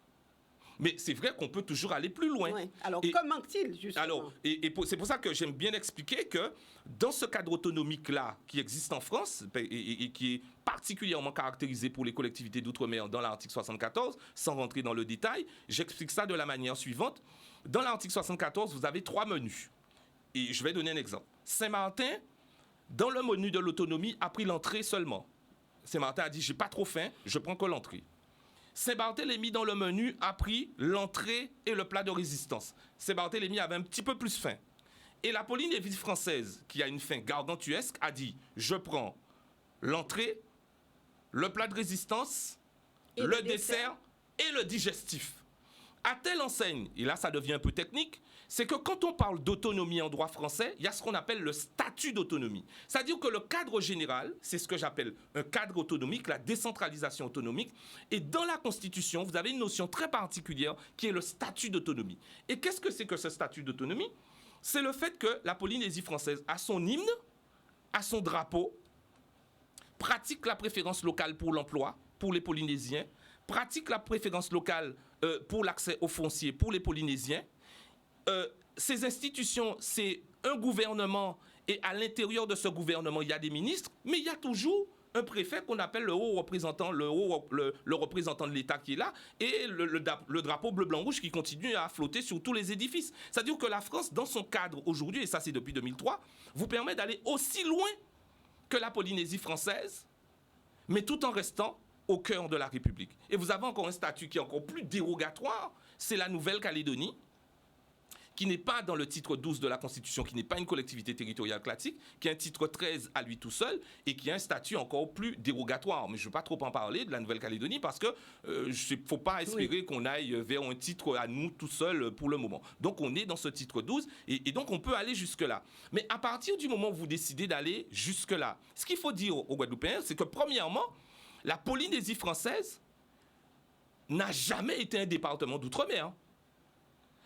Mais c'est vrai qu'on peut toujours aller plus loin. Ouais. Alors, comment manque-t-il, justement? Alors, c'est pour ça que j'aime bien expliquer que dans ce cadre autonomique-là, qui existe en France, et qui est particulièrement caractérisé pour les collectivités d'outre-mer dans l'article 74, sans rentrer dans le détail, j'explique ça de la manière suivante. Dans l'article 74, vous avez 3 menus. Et je vais donner un exemple. Saint-Martin, dans le menu de l'autonomie, a pris l'entrée seulement. Saint-Martin a dit, j'ai pas trop faim, je prends que l'entrée. Saint-Barthélemy, dans le menu, a pris l'entrée et le plat de résistance. Saint-Barthélemy avait un petit peu plus faim. Et la Polynésie française, qui a une faim gargantuesque, a dit, je prends l'entrée, le plat de résistance, et le dessert et le digestif. À telle enseigne, et là ça devient un peu technique, c'est que quand on parle d'autonomie en droit français, il y a ce qu'on appelle le statut d'autonomie. C'est-à-dire que le cadre général, c'est ce que j'appelle un cadre autonomique, la décentralisation autonomique. Et dans la Constitution, vous avez une notion très particulière qui est le statut d'autonomie. Et qu'est-ce que c'est que ce statut d'autonomie? C'est le fait que la Polynésie française a son hymne, a son drapeau, pratique la préférence locale pour l'emploi, pour les Polynésiens, pratique la préférence locale pour l'accès aux fonciers pour les Polynésiens. Ces institutions, c'est un gouvernement et à l'intérieur de ce gouvernement, il y a des ministres, mais il y a toujours un préfet qu'on appelle le haut représentant, le représentant de l'État qui est là, et le drapeau bleu, blanc, rouge qui continue à flotter sur tous les édifices. C'est-à-dire que la France, dans son cadre aujourd'hui, et ça c'est depuis 2003, vous permet d'aller aussi loin que la Polynésie française, mais tout en restant au cœur de la République. Et vous avez encore un statut qui est encore plus dérogatoire, c'est la Nouvelle-Calédonie, qui n'est pas dans le titre 12 de la Constitution, qui n'est pas une collectivité territoriale classique, qui a un titre 13 à lui tout seul, et qui a un statut encore plus dérogatoire. Mais je ne veux pas trop en parler de la Nouvelle-Calédonie, parce qu'il ne faut pas espérer qu'on aille vers un titre à nous tout seul pour le moment. Donc on est dans ce titre 12, et donc on peut aller jusque-là. Mais à partir du moment où vous décidez d'aller jusque-là, ce qu'il faut dire aux Guadeloupéens, c'est que premièrement, la Polynésie française n'a jamais été un département d'outre-mer.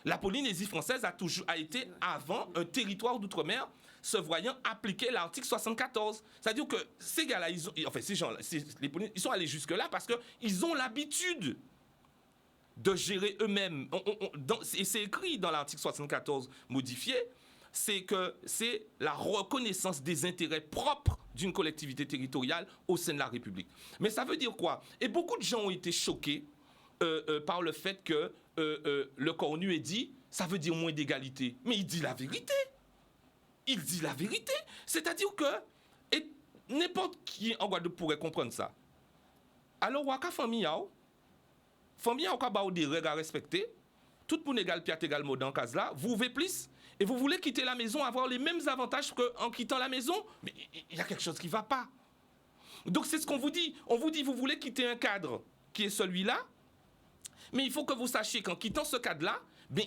La Polynésie française a été avant un territoire d'outre-mer se voyant appliquer l'article 74. C'est-à-dire que ces gars-là, ces gens-là, ils sont allés jusque-là parce qu'ils ont l'habitude de gérer eux-mêmes. Et c'est écrit dans l'article 74 modifié, c'est que c'est la reconnaissance des intérêts propres d'une collectivité territoriale au sein de la République. Mais ça veut dire quoi? Et beaucoup de gens ont été choqués par le fait que le Cornu ait dit ça veut dire moins d'égalité. Mais il dit la vérité. Il dit la vérité. C'est-à-dire que et n'importe qui en Guadeloupe pourrait comprendre ça. Alors, waka famille a des règles à respecter. Tout pour égal piat égal mot dans case là, vous voulez plus et vous voulez quitter la maison, avoir les mêmes avantages qu'en quittant la maison, mais il y a quelque chose qui ne va pas. Donc c'est ce qu'on vous dit. On vous dit, vous voulez quitter un cadre qui est celui-là, mais il faut que vous sachiez qu'en quittant ce cadre-là,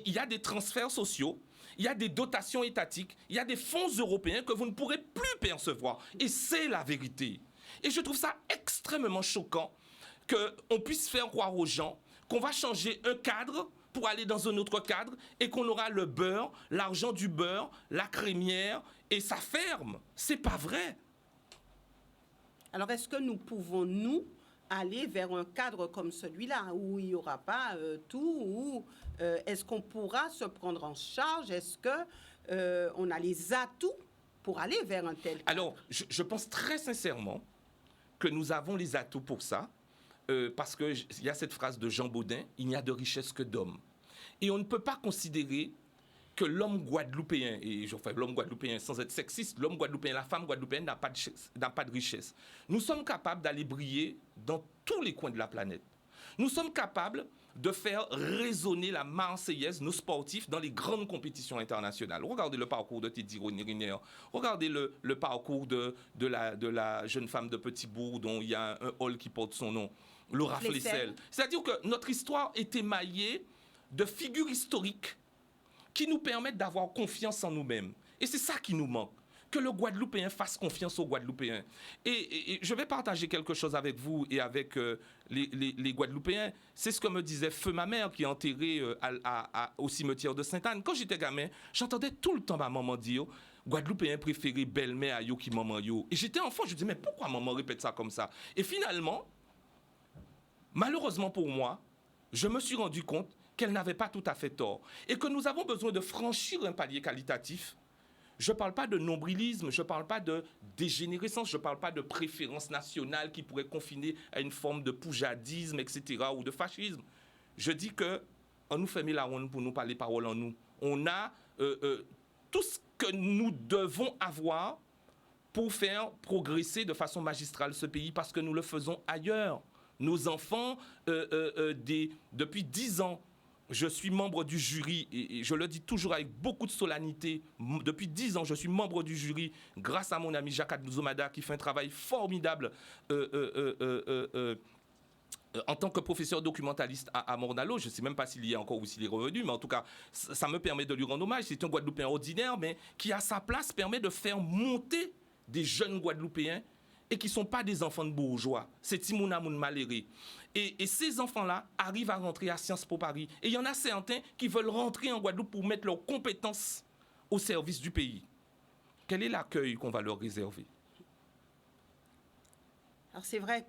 il y a des transferts sociaux, il y a des dotations étatiques, il y a des fonds européens que vous ne pourrez plus percevoir. Et c'est la vérité. Et je trouve ça extrêmement choquant qu'on puisse faire croire aux gens qu'on va changer un cadre pour aller dans un autre cadre et qu'on aura le beurre, l'argent du beurre, la crémière et ça ferme. C'est pas vrai. Alors, est-ce que nous pouvons, nous, aller vers un cadre comme celui-là, où il n'y aura pas tout, où est-ce qu'on pourra se prendre en charge? Est-ce qu'on a les atouts pour aller vers un tel cadre? Alors, je pense très sincèrement que nous avons les atouts pour ça. Parce qu'il y a cette phrase de Jean Baudin, il n'y a de richesse que d'hommes. Et on ne peut pas considérer que l'homme guadeloupéen, et enfin l'homme guadeloupéen sans être sexiste, l'homme guadeloupéen, la femme guadeloupéenne n'a pas de richesse. Nous sommes capables d'aller briller dans tous les coins de la planète. Nous sommes capables de faire résonner la Marseillaise, nos sportifs, dans les grandes compétitions internationales. Regardez le parcours de Teddy Riner, regardez le parcours de la jeune femme de Petit-Bourg, dont il y a un hall qui porte son nom. Laura Flessel. C'est-à-dire que notre histoire est émaillée de figures historiques qui nous permettent d'avoir confiance en nous-mêmes. Et c'est ça qui nous manque. Que le Guadeloupéen fasse confiance aux Guadeloupéens. Et je vais partager quelque chose avec vous et avec les Guadeloupéens. C'est ce que me disait feu ma mère qui est enterrée au cimetière de Sainte-Anne. Quand j'étais gamin, j'entendais tout le temps ma maman dire Guadeloupéen préféré belle-mère à yo qui maman yo. Et j'étais enfant, je me disais mais pourquoi maman répète ça comme ça? Et finalement, malheureusement pour moi, je me suis rendu compte qu'elle n'avait pas tout à fait tort. Et que nous avons besoin de franchir un palier qualitatif. Je ne parle pas de nombrilisme, je ne parle pas de dégénérescence, je ne parle pas de préférence nationale qui pourrait confiner à une forme de poujadisme, etc., ou de fascisme. Je dis qu'on nous fait la ronde pour nous parler paroles en nous. On a tout ce que nous devons avoir pour faire progresser de façon magistrale ce pays parce que nous le faisons ailleurs. Nos enfants, depuis 10 ans, je suis membre du jury, et je le dis toujours avec beaucoup de solennité, depuis 10 ans, je suis membre du jury grâce à mon ami Jacques Adzoumada qui fait un travail formidable en tant que professeur documentaliste à Morne-à-l'Eau. Je ne sais même pas s'il y est encore ou s'il est revenu, mais en tout cas, ça me permet de lui rendre hommage. C'est un Guadeloupéen ordinaire, mais qui, à sa place, permet de faire monter des jeunes Guadeloupéens et qui ne sont pas des enfants de bourgeois. C'est Timouna Moun Maléré. Et ces enfants-là arrivent à rentrer à Sciences Po Paris. Et il y en a certains qui veulent rentrer en Guadeloupe pour mettre leurs compétences au service du pays. Quel est l'accueil qu'on va leur réserver? Alors c'est vrai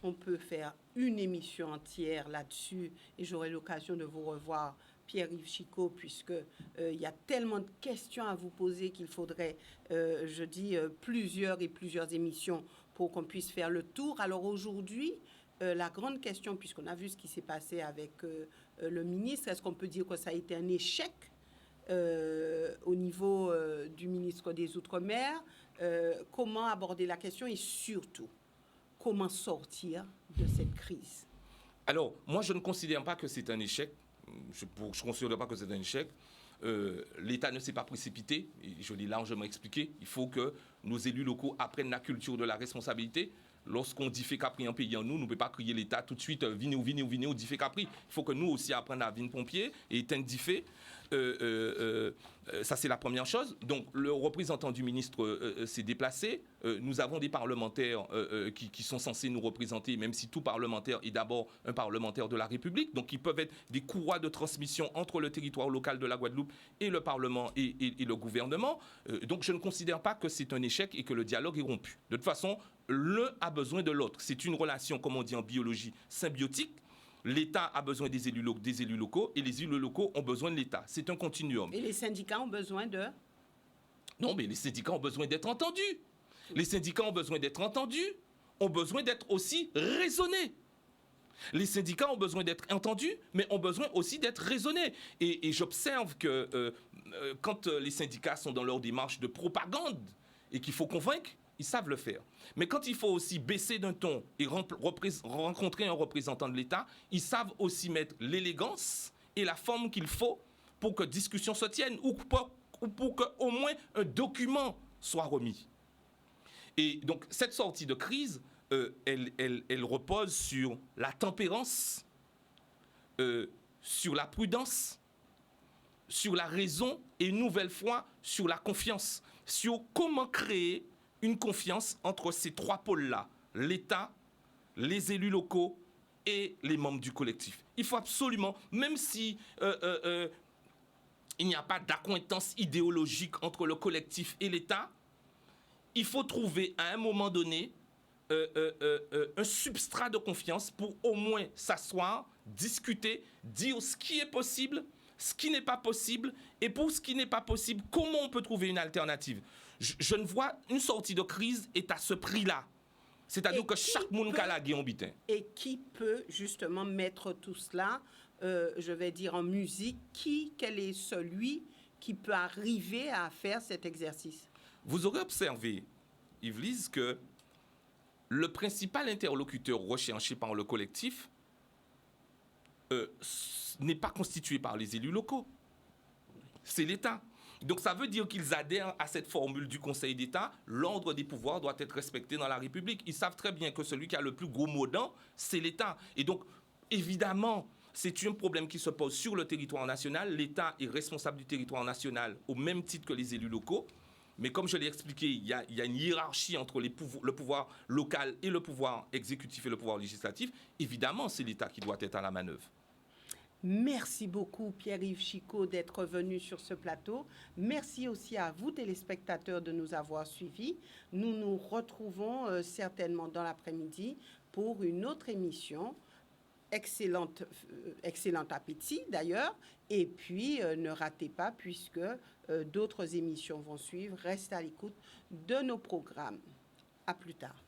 qu'on peut faire une émission entière là-dessus et j'aurai l'occasion de vous revoir, Pierre-Yves Chicot, puisqu'il y a tellement de questions à vous poser qu'il faudrait, plusieurs émissions pour qu'on puisse faire le tour. Alors aujourd'hui, la grande question, puisqu'on a vu ce qui s'est passé avec le ministre, est-ce qu'on peut dire que ça a été un échec au niveau du ministre des Outre-mer? Comment aborder la question et surtout, comment sortir de cette crise? Alors, moi, je ne considère pas que c'est un échec. Je ne considère pas que c'est un échec. L'État ne s'est pas précipité. Et je l'ai largement expliqué. Il faut que nos élus locaux apprennent la culture de la responsabilité. Lorsqu'on dit fait capri en pays en nous, ne peut pas crier l'État tout de suite, venez ou dit fait capri. Il faut que nous aussi apprenions à venir pompier et éteindre dit fait. Ça, c'est la première chose. Donc, le représentant du ministre s'est déplacé. Nous avons des parlementaires qui sont censés nous représenter, même si tout parlementaire est d'abord un parlementaire de la République. Donc, ils peuvent être des courroies de transmission entre le territoire local de la Guadeloupe et le Parlement et le gouvernement. Donc, je ne considère pas que c'est un échec et que le dialogue est rompu. De toute façon, l'un a besoin de l'autre. C'est une relation, comme on dit en biologie, symbiotique. L'État a besoin des élus locaux et les élus locaux ont besoin de l'État. C'est un continuum. Et les syndicats ont besoin de Non, mais les syndicats ont besoin d'être entendus. Les syndicats ont besoin d'être entendus, ont besoin d'être aussi raisonnés. Les syndicats ont besoin d'être entendus, mais ont besoin aussi d'être raisonnés. Et j'observe que quand les syndicats sont dans leur démarche de propagande et qu'il faut convaincre, ils savent le faire. Mais quand il faut aussi baisser d'un ton et rencontrer un représentant de l'État, ils savent aussi mettre l'élégance et la forme qu'il faut pour que discussion se tienne ou pour qu'au moins un document soit remis. Et donc cette sortie de crise, elle repose sur la tempérance, sur la prudence, sur la raison et une nouvelle fois sur la confiance, sur comment créer une confiance entre ces trois pôles-là, l'État, les élus locaux et les membres du collectif. Il faut absolument, même si il n'y a pas d'accointance idéologique entre le collectif et l'État, il faut trouver à un moment donné un substrat de confiance pour au moins s'asseoir, discuter, dire ce qui est possible, ce qui n'est pas possible, et pour ce qui n'est pas possible, comment on peut trouver une alternative. Je ne vois une sortie de crise est à ce prix-là. C'est-à-dire que chaque monde a la guerre en bitin. Et qui peut justement mettre tout cela, je vais dire en musique, quel est celui qui peut arriver à faire cet exercice? Vous aurez observé, Yves-Lise, que le principal interlocuteur recherché par le collectif n'est pas constitué par les élus locaux. C'est l'État. Donc ça veut dire qu'ils adhèrent à cette formule du Conseil d'État. L'ordre des pouvoirs doit être respecté dans la République. Ils savent très bien que celui qui a le plus gros mot d'ordre, c'est l'État. Et donc, évidemment, c'est un problème qui se pose sur le territoire national. L'État est responsable du territoire national au même titre que les élus locaux. Mais comme je l'ai expliqué, il y a une hiérarchie entre le pouvoir local et le pouvoir exécutif et le pouvoir législatif. Évidemment, c'est l'État qui doit être à la manœuvre. Merci beaucoup, Pierre-Yves Chicot, d'être venu sur ce plateau. Merci aussi à vous, téléspectateurs, de nous avoir suivis. Nous nous retrouvons certainement dans l'après-midi pour une autre émission. Excellent appétit, d'ailleurs. Et puis, ne ratez pas, puisque d'autres émissions vont suivre. Restez à l'écoute de nos programmes. À plus tard.